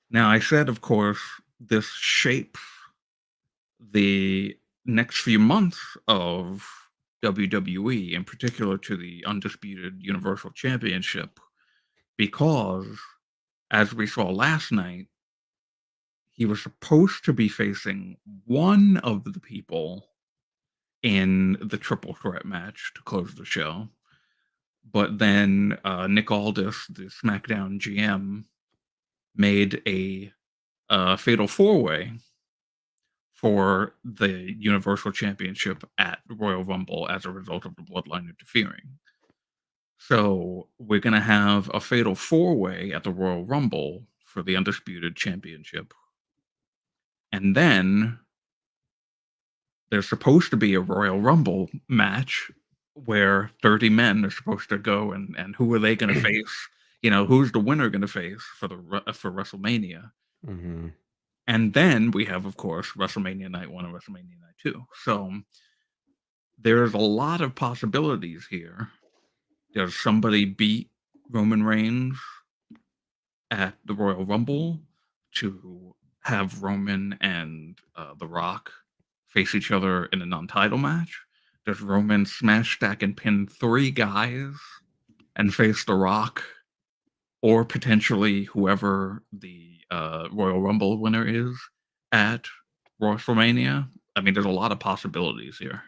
now I said, of course, this shapes the next few months of WWE, in particular to the Undisputed Universal Championship, because as we saw last night, he was supposed to be facing one of the people in the triple threat match to close the show. But then Nick Aldis, the SmackDown GM, made a fatal four-way for the Universal Championship at Royal Rumble as a result of the Bloodline interfering. So we're going to have a fatal four-way at the Royal Rumble for the Undisputed Championship. And then there's supposed to be a Royal Rumble match where 30 men are supposed to go, and who are they going to face? You know, who's the winner going to face for WrestleMania? Mm-hmm. And then we have, of course, WrestleMania Night 1 and WrestleMania Night 2. So there's a lot of possibilities here. Does somebody beat Roman Reigns at the Royal Rumble to have Roman and The Rock face each other in a non-title match? Does Roman smash, stack, and pin 3 guys and face The Rock, or potentially whoever the Royal Rumble winner is at WrestleMania? I mean, there's a lot of possibilities here.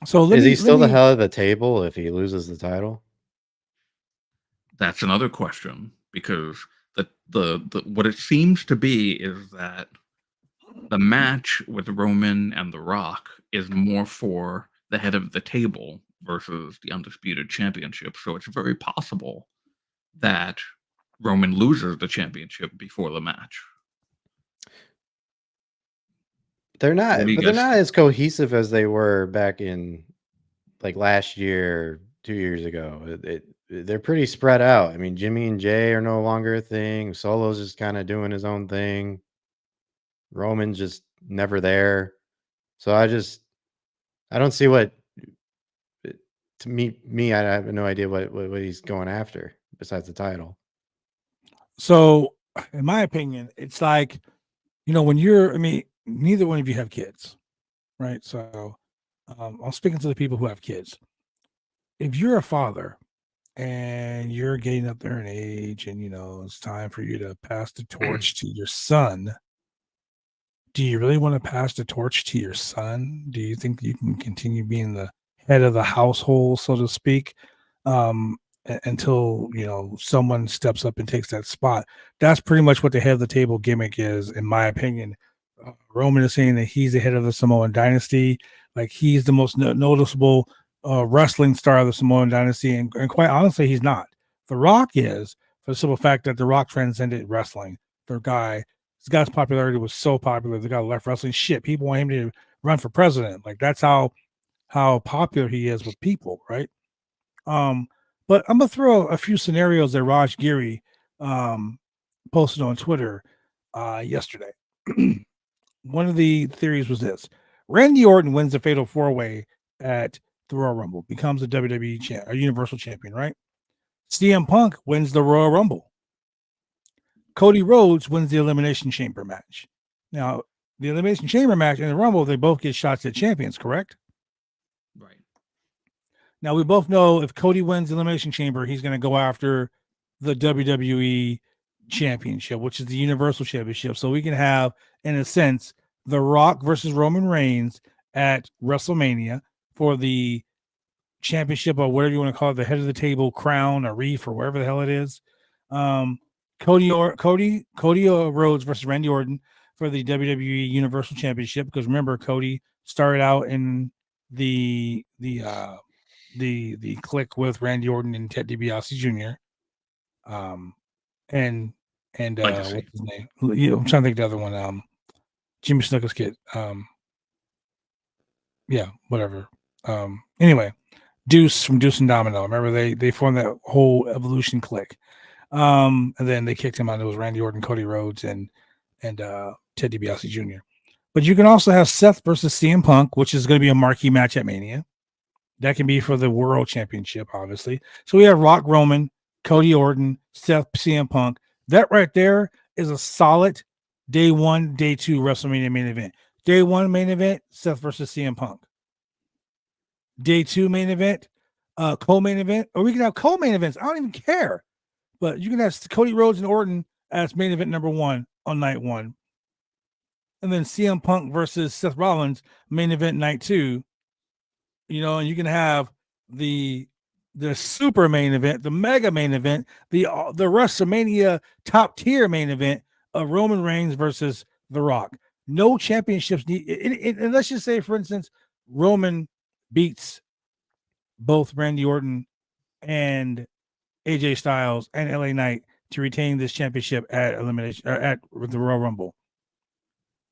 So Is he still the head of the table if he loses the title? That's another question, because the what it seems to be is that the match with Roman and The Rock is more for the head of the table versus the Undisputed Championship. So it's very possible that Roman loses the championship before the match. They're not, What do you but they're guys not think? as cohesive as they were back in like last year, 2 years ago. They're pretty spread out. I mean, Jimmy and Jay are no longer a thing. Solo's just kind of doing his own thing. Roman's just never there. So I don't see what, to me, I have no idea what he's going after besides the title. So, in my opinion, it's like, you know, when you're, I mean, neither one of you have kids, right? So, I'm speaking to the people who have kids. If you're a father and you're getting up there in age and, you know, it's time for you to pass the torch to your son, do you really want to pass the torch to your son? Do you think you can continue being the head of the household, so to speak, until, you know, someone steps up and takes that spot? That's pretty much what the head of the table gimmick is, in my opinion. Roman is saying that he's the head of the Samoan dynasty, like he's the most noticeable wrestling star of the Samoan dynasty, and quite honestly, he's not. The Rock is, for the simple fact that The Rock transcended wrestling. This guy's popularity was so popular, the guy left wrestling. Shit, people want him to run for president. Like, that's how popular he is with people, right? But I'm gonna throw a few scenarios that Raj Giri posted on Twitter yesterday. One of the theories was this: Randy Orton wins the Fatal 4-Way at the Royal Rumble, becomes a WWE Universal Champion, right? CM Punk wins the Royal Rumble. Cody Rhodes wins the Elimination Chamber match. Now, the Elimination Chamber match and the Rumble, they both get shots at champions, correct? Right. Now, we both know if Cody wins the Elimination Chamber, he's going to go after the WWE Championship, which is the Universal Championship. So we can have, in a sense, The Rock versus Roman Reigns at WrestleMania for the championship, or whatever you want to call it, the head of the table crown or wreath or whatever the hell it is. Cody Rhodes versus Randy Orton for the WWE Universal Championship, because remember, Cody started out in the clique with Randy Orton and Ted DiBiase Jr. And what's his name? I'm trying to think of the other one. Jimmy Snuka's kid. Yeah, whatever. Anyway, Deuce from Deuce and Domino. Remember they formed that whole Evolution clique. And then they kicked him out. It was Randy Orton, Cody Rhodes, and Ted DiBiase Jr. But you can also have Seth versus CM Punk, which is going to be a marquee match at Mania. That can be for the World Championship, obviously. So we have Rock, Roman, Cody Orton, Seth, CM Punk. That right there is a solid day 1, day 2 WrestleMania main event. Day 1 main event, Seth versus CM Punk. Day 2 main event, co-main event, or we can have co-main events. I don't even care. But you can have Cody Rhodes and Orton as main event number 1 on night 1. And then CM Punk versus Seth Rollins, main event night 2. And you can have the super main event, the mega main event, the WrestleMania top tier main event of Roman Reigns versus The Rock. No championships need. And let's just say, for instance, Roman beats both Randy Orton and AJ Styles and LA Knight to retain this championship at elimination at the Royal Rumble.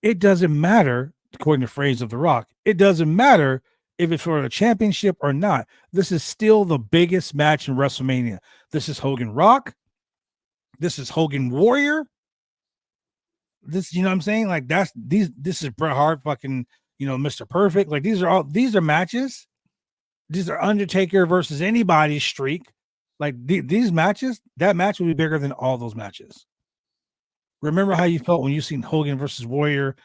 It doesn't matter, according to phrase of The Rock. It doesn't matter if it's for a championship or not. This is still the biggest match in WrestleMania. This is Hogan Rock. This is Hogan Warrior. This, you know what I'm saying? Like this is Bret Hart, fucking, Mr. Perfect. Like these are matches. These are Undertaker versus anybody's streak. Like these matches, that match will be bigger than all those matches. Remember how you felt when you seen Hogan versus Warrior,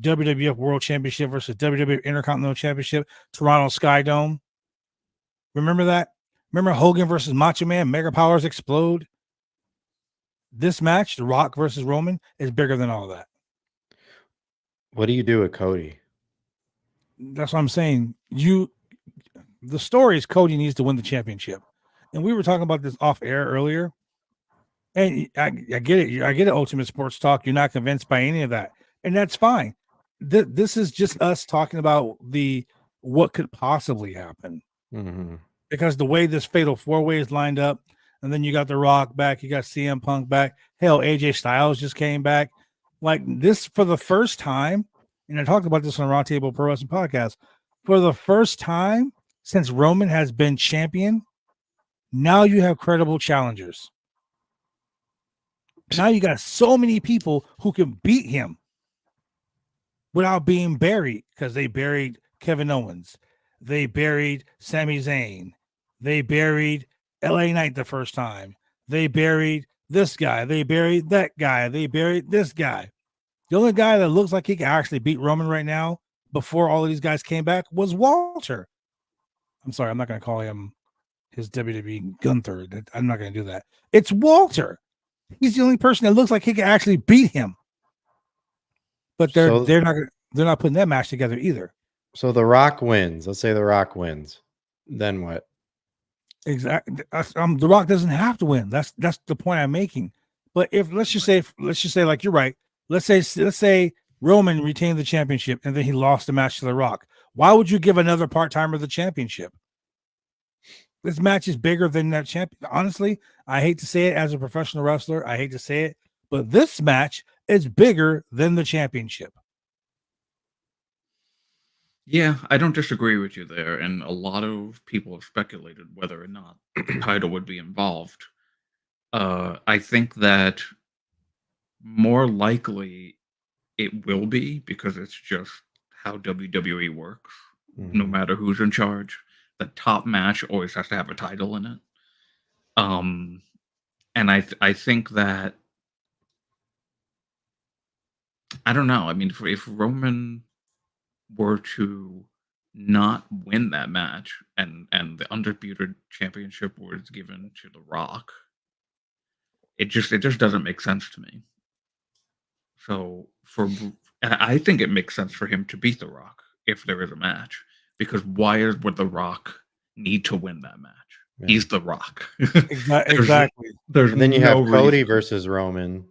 WWF World Championship versus WWF Intercontinental Championship, Toronto Sky Dome? Remember that? Remember Hogan versus Macho Man, Mega Powers Explode? This match, The Rock versus Roman, is bigger than all that. What do you do with Cody? That's what I'm saying. The story is Cody needs to win the championship. And we were talking about this off air earlier. And I get it. I get it, Ultimate Sports Talk. You're not convinced by any of that. And that's fine. This is just us talking about what could possibly happen. Mm-hmm. Because the way this fatal 4-way is lined up, and then you got The Rock back, you got CM Punk back. Hell, AJ Styles just came back. Like this for the first time, and I talked about this on Roundtable Pro Wrestling Podcast, for the first time since Roman has been champion, now you have credible challengers. Now you got so many people who can beat him without being buried, because they buried Kevin Owens. They buried Sami Zayn. They buried LA Knight the first time. They buried this guy. They buried that guy. They buried this guy. The only guy that looks like he can actually beat Roman right now before all of these guys came back was Walter. I'm sorry, I'm not going to call him his WWE Gunther. I'm not going to do that. It's Walter. He's the only person that looks like he can actually beat him. But they're not putting that match together either. So The Rock wins. Let's say The Rock wins. Then what? Exactly. The Rock doesn't have to win. That's the point I'm making. But if let's just say like you're right. Let's say Roman retained the championship and then he lost the match to The Rock. Why would you give another part-timer the championship? This match is bigger than that champion. Honestly, I hate to say it as a professional wrestler. I hate to say it, but this match is bigger than the championship. Yeah, I don't disagree with you there. And a lot of people have speculated whether or not the title would be involved. I think that more likely it will be, because it's just how WWE works. Mm-hmm. No matter who's in charge, the top match always has to have a title in it. And I think that, I don't know. I mean, if Roman were to not win that match and the undisputed championship was given to The Rock, it just doesn't make sense to me. So I think it makes sense for him to beat The Rock if there is a match, because why would The Rock need to win that match? Yeah. He's The Rock. Exactly. There's and then you no have Cody reason. versus Roman,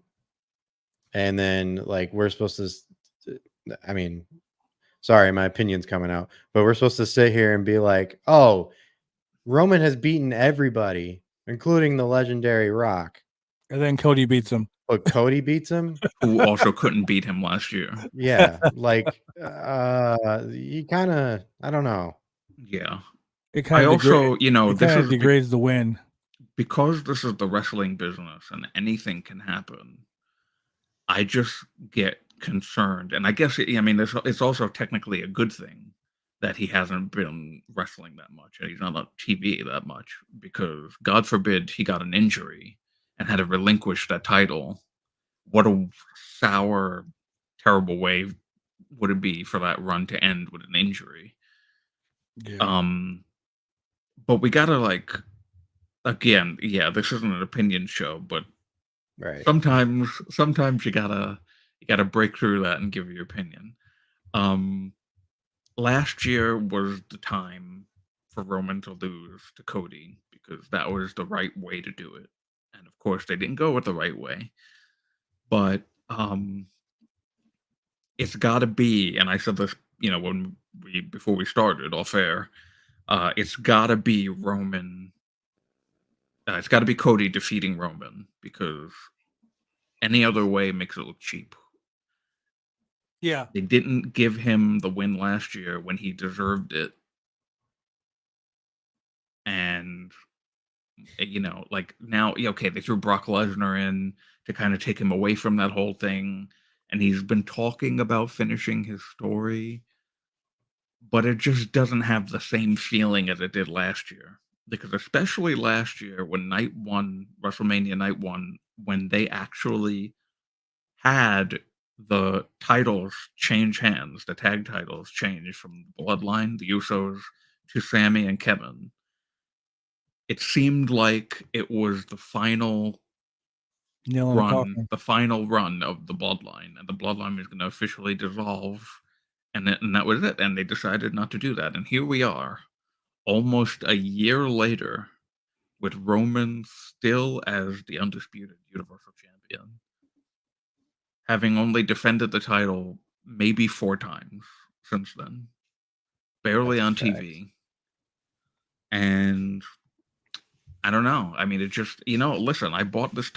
and then like we're supposed to. I mean, sorry, my opinion's coming out, but we're supposed to sit here and be like, "Oh, Roman has beaten everybody, including the legendary Rock." And then Cody beats him. But Cody beats him, who also couldn't beat him last year. Yeah, like he kind of, I don't know. Yeah, it kind of also, this is degrades the win, because this is the wrestling business and anything can happen. I just get concerned, and I guess it's also technically a good thing that he hasn't been wrestling that much and he's not on TV that much, because God forbid he got an injury and had to relinquish that title. What a sour, terrible way would it be for that run to end with an injury? Yeah. But we gotta again, yeah, this isn't an opinion show, but Right. sometimes you gotta break through that and give your opinion. Last year was the time for Roman to lose to Cody because that was the right way to do it. And of course they didn't go with the right way. But it's gotta be, and I said this, when before we started off air, it's gotta be Roman. It's gotta be Cody defeating Roman because any other way makes it look cheap. Yeah. They didn't give him the win last year when he deserved it. And now, yeah, okay, they threw Brock Lesnar in to kind of take him away from that whole thing. And he's been talking about finishing his story, but it just doesn't have the same feeling as it did last year. Because especially last year when WrestleMania Night 1, when they actually had the titles change hands, the tag titles change from Bloodline, the Usos, to Sammy and Kevin. It seemed like it was the final Nail in the coffin. the final run of the Bloodline, and the Bloodline was going to officially dissolve, and that was it. And they decided not to do that. And here we are, almost a year later, with Roman still as the undisputed Universal Champion, having only defended the title maybe 4 times since then, barely That's a on fact. TV. And I don't know. I mean, it just, listen, I bought this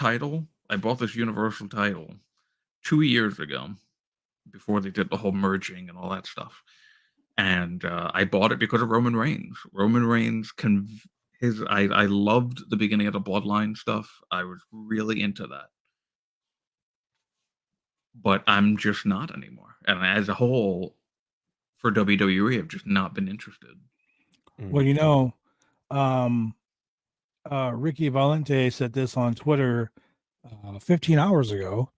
Universal title 2 years ago before they did the whole merging and all that stuff. And I bought it because of Roman Reigns. Roman Reigns I loved the beginning of the Bloodline stuff. I was really into that. But I'm just not anymore. And as a whole, for WWE, I've just not been interested. Well, Ricky Valente said this on Twitter 15 hours ago.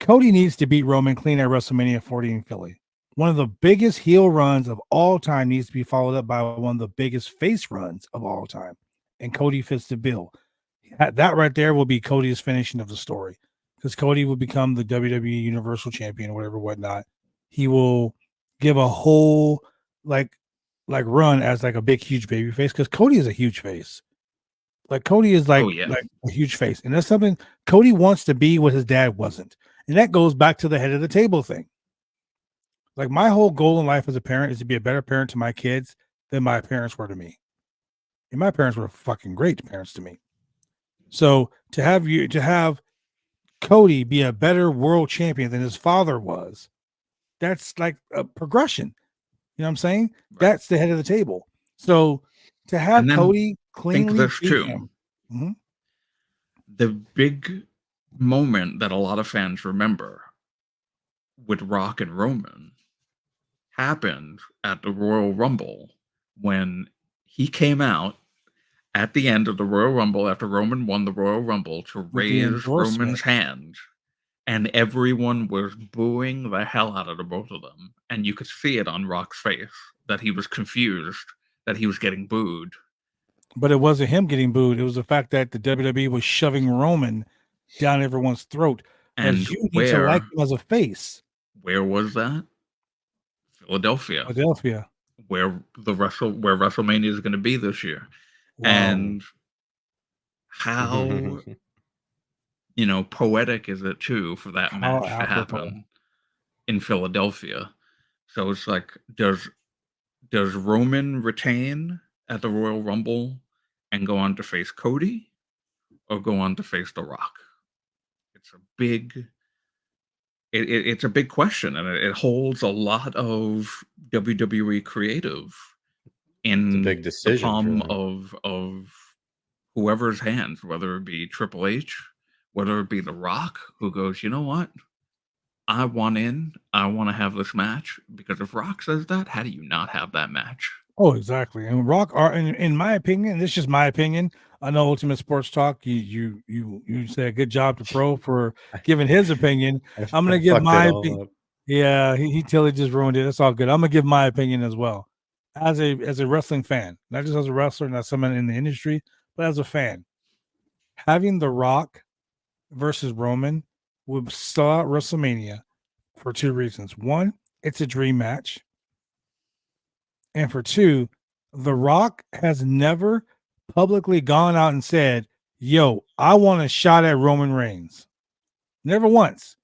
Cody needs to beat Roman clean at WrestleMania 40 in Philly. One of the biggest heel runs of all time needs to be followed up by one of the biggest face runs of all time. And Cody fits the bill. That right there will be Cody's finishing of the story because Cody will become the WWE Universal Champion or whatnot. He will give a whole run as like a big, huge baby face because Cody is a huge face. Like Cody is like a huge face. And that's something Cody wants to be what his dad wasn't. And that goes back to the head of the table thing. Like my whole goal in life as a parent is to be a better parent to my kids than my parents were to me. And my parents were fucking great parents to me. So to have Cody be a better world champion than his father was, that's like a progression. You know what I'm saying? Right. That's the head of the table. So to have Cody cleanly beat him. Mm-hmm. The big moment that a lot of fans remember with Rock and Roman happened at the Royal Rumble when he came out at the end of the Royal Rumble after Roman won the Royal Rumble to raise Roman's hand, and everyone was booing the hell out of the both of them. And you could see it on Rock's face that he was confused that he was getting booed. But it wasn't him getting booed. It was the fact that the WWE was shoving Roman down everyone's throat. And you need to like him as a face. Where was that? Philadelphia. Where WrestleMania is going to be this year. Wow. And how poetic is it too for that match to happen in Philadelphia? So it's like, does Roman retain at the Royal Rumble and go on to face Cody, or go on to face The Rock? It's a big it's a big question, and it holds a lot of WWE creative in big decision, the palm of whoever's hands, whether it be Triple H, whether it be The Rock, who goes, you know what? I want to have this match, because if Rock says that, how do you not have that match? Oh, exactly. And Rock are, in my opinion, this is just my opinion. I know Ultimate Sports Talk. You say a good job to Pro for giving his opinion. I'm gonna I give fucked it my all up. yeah. He totally just ruined it. That's all good. I'm gonna give my opinion as well, as a wrestling fan, not just as a wrestler, not someone in the industry, but as a fan. Having The Rock versus Roman would sell out WrestleMania for two reasons. One, it's a dream match. And for two, The Rock has never publicly gone out and said, yo, I want a shot at Roman Reigns. Never once.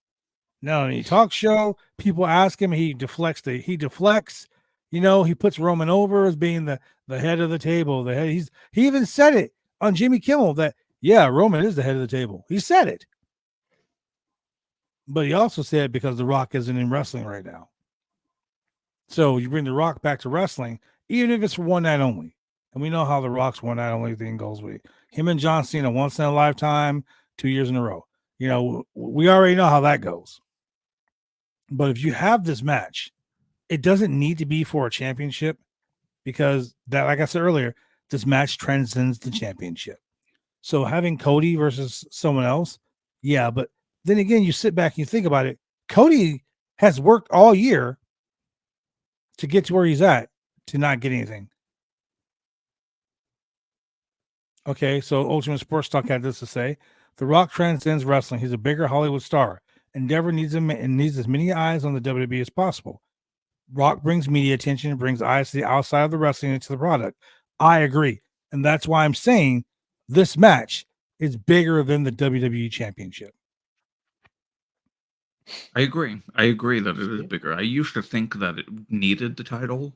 No, in any talk show, people ask him, he deflects, he puts Roman over as being the head of the table. He even said it on Jimmy Kimmel that, yeah, Roman is the head of the table. He said it. But he also said because The Rock isn't in wrestling right now. So you bring The Rock back to wrestling, even if it's for one night only. And we know how The Rock's one night only thing goes with him and John Cena once in a lifetime, 2 years in a row. We already know how that goes. But if you have this match, it doesn't need to be for a championship because that, like I said earlier, this match transcends the championship. So having Cody versus someone else, yeah, but then again, you sit back and you think about it. Cody has worked all year to get to where he's at to not get anything. Okay, so Ultimate Sports Talk had this to say: The Rock transcends wrestling. He's a bigger Hollywood star. Endeavor needs as many eyes on the WWE as possible. Rock brings media attention and brings eyes to the outside of the wrestling into the product. I agree, and that's why I'm saying this match is bigger than the WWE Championship. I agree. I agree that it is bigger. I used to think that it needed the title,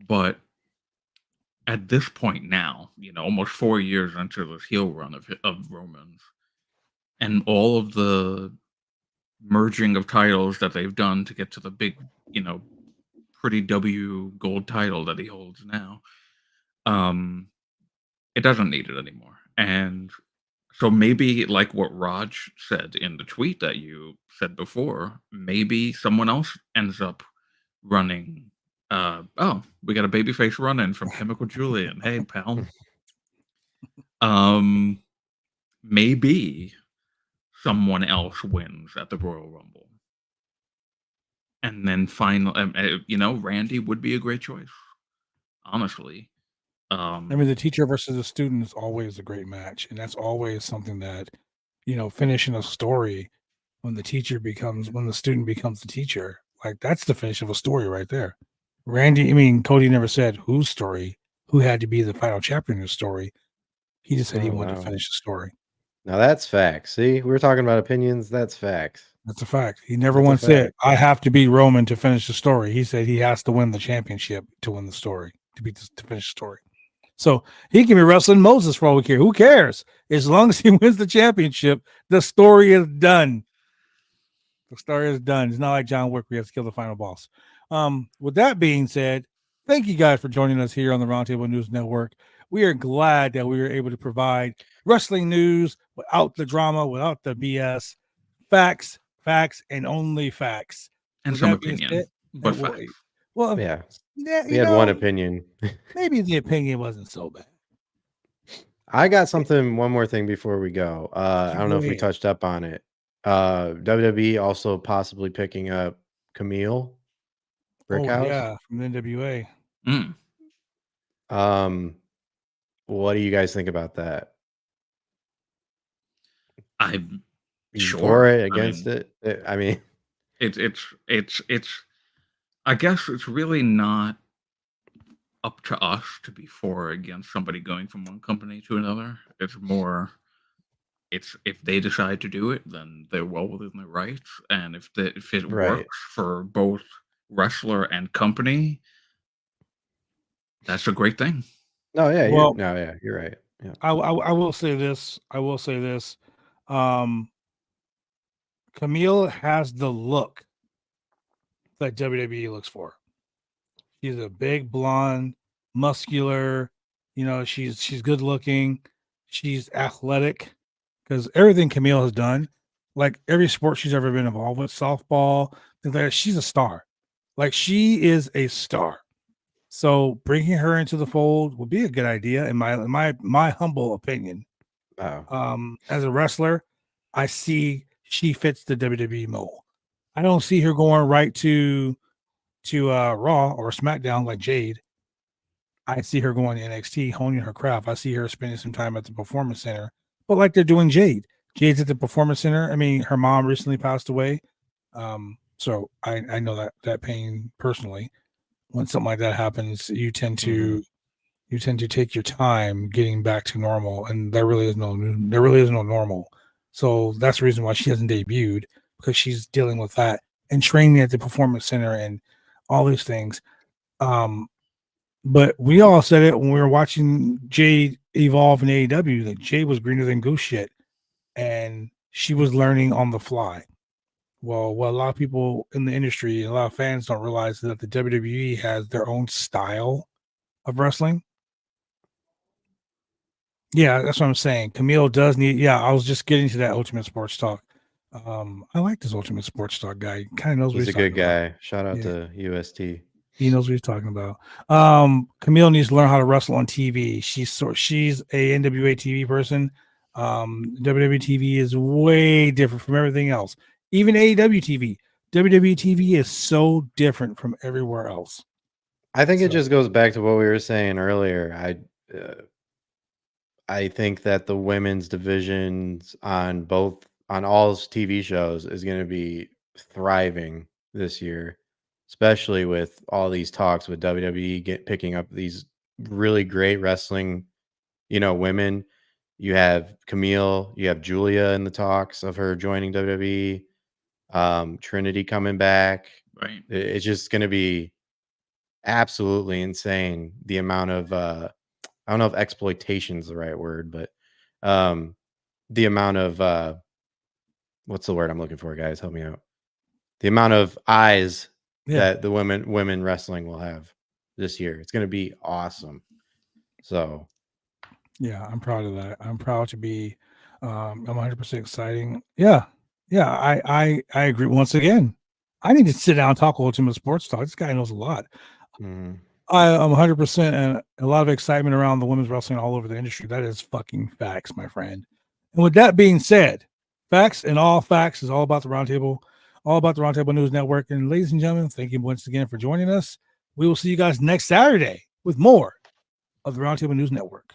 but at this point now, almost 4 years into this heel run of Roman's, and all of the merging of titles that they've done to get to the big, pretty W gold title that he holds now, it doesn't need it anymore. And so maybe, like what Raj said in the tweet that you said before, maybe someone else ends up running. We got a babyface run-in from Chemical Julian. Hey, pal. Maybe someone else wins at the Royal Rumble, and then finally, Randy would be a great choice. Honestly, I mean, the teacher versus the student is always a great match, and that's always something that, finishing a story when the student becomes the teacher, like that's the finish of a story right there. Cody never said who had to be the final chapter in the story. He just said he wanted to finish the story. Now that's facts. See, we were talking about opinions. That's facts. That's a fact. He never once said, I have to beat Roman to finish the story. He said he has to win the championship to win the story, to finish the story. So he can be wrestling Moses for all we care. Who cares? As long as he wins the championship, the story is done. The story is done. It's not like John Wick. We have to kill the final boss. With that being said, thank you guys for joining us here on the Roundtable News Network. We are glad that we were able to provide wrestling news without the drama, without the BS. Facts, and only facts. And With some that being opinion, said, but facts. well, Yeah. yeah, We had one opinion. Maybe the opinion wasn't so bad. I got one more thing before we go. I don't know if we touched up on it. WWE also possibly picking up Camille Brickhouse. Yeah, from the NWA. What do you guys think about that? I'm sure. For it, against it? I mean, it's. I guess it's really not up to us to be for or against somebody going from one company to another. It's more. It's if they decide to do it, then they're well within their rights, and if it works for both wrestler and company, that's a great thing. No, yeah, you're right. Yeah. I will say this. Camille has the look that WWE looks for. She's a big blonde, muscular. She's good looking. She's athletic because everything Camille has done, like every sport she's ever been involved with, softball, she's a star. Like she is a star. So bringing her into the fold would be a good idea, in my humble opinion. Wow. As a wrestler, I see she fits the WWE mold. I don't see her going right to Raw or SmackDown like Jade. I see her going to NXT, honing her craft. I see her spending some time at the Performance Center, but like they're doing Jade. Jade's at the Performance Center. I mean, her mom recently passed away, so I know that pain personally. When something like that happens, you tend to take your time getting back to normal, and there really is no normal. So that's the reason why she hasn't debuted, because she's dealing with that and training at the Performance Center and all these things. But we all said it when we were watching Jade evolve in AEW, that Jade was greener than goose shit, and she was learning on the fly. Well, what a lot of people in the industry, a lot of fans don't realize is that the WWE has their own style of wrestling. Yeah, that's what I'm saying. Camille does need. Yeah, I was just getting to that Ultimate Sports Talk. I like this Ultimate Sports Talk guy. Kind of knows what He's he's a good talking about. guy. Shout out Yeah. to UST. He knows what he's talking about. Camille needs to learn how to wrestle on TV. She's a NWA TV person. WWE TV is way different from everything else. Even AEW TV. WWE TV is so different from everywhere else. I think it So- just goes back to what we were saying earlier. I think that the women's divisions on all TV shows is going to be thriving this year, especially with all these talks with WWE picking up these really great wrestling, women. You have Camille, you have Julia in the talks of her joining WWE. Trinity coming back. Right. It's just going to be absolutely insane, the amount of I don't know if exploitation is the right word, but the amount of what's the word I'm looking for, guys? Help me out. The amount of eyes that the women wrestling will have this year. It's going to be awesome. So yeah, I'm proud of that. I'm proud to be. I'm 100% exciting. Yeah, I agree. Once again, I need to sit down and talk Ultimate Sports Talk. This guy knows a lot. I am 100% and a lot of excitement around the women's wrestling all over the industry. That is fucking facts, my friend. And with that being said, facts and all facts is all about the Roundtable, all about the Roundtable News Network. And ladies and gentlemen, thank you once again for joining us. We will see you guys next Saturday with more of the Roundtable News Network.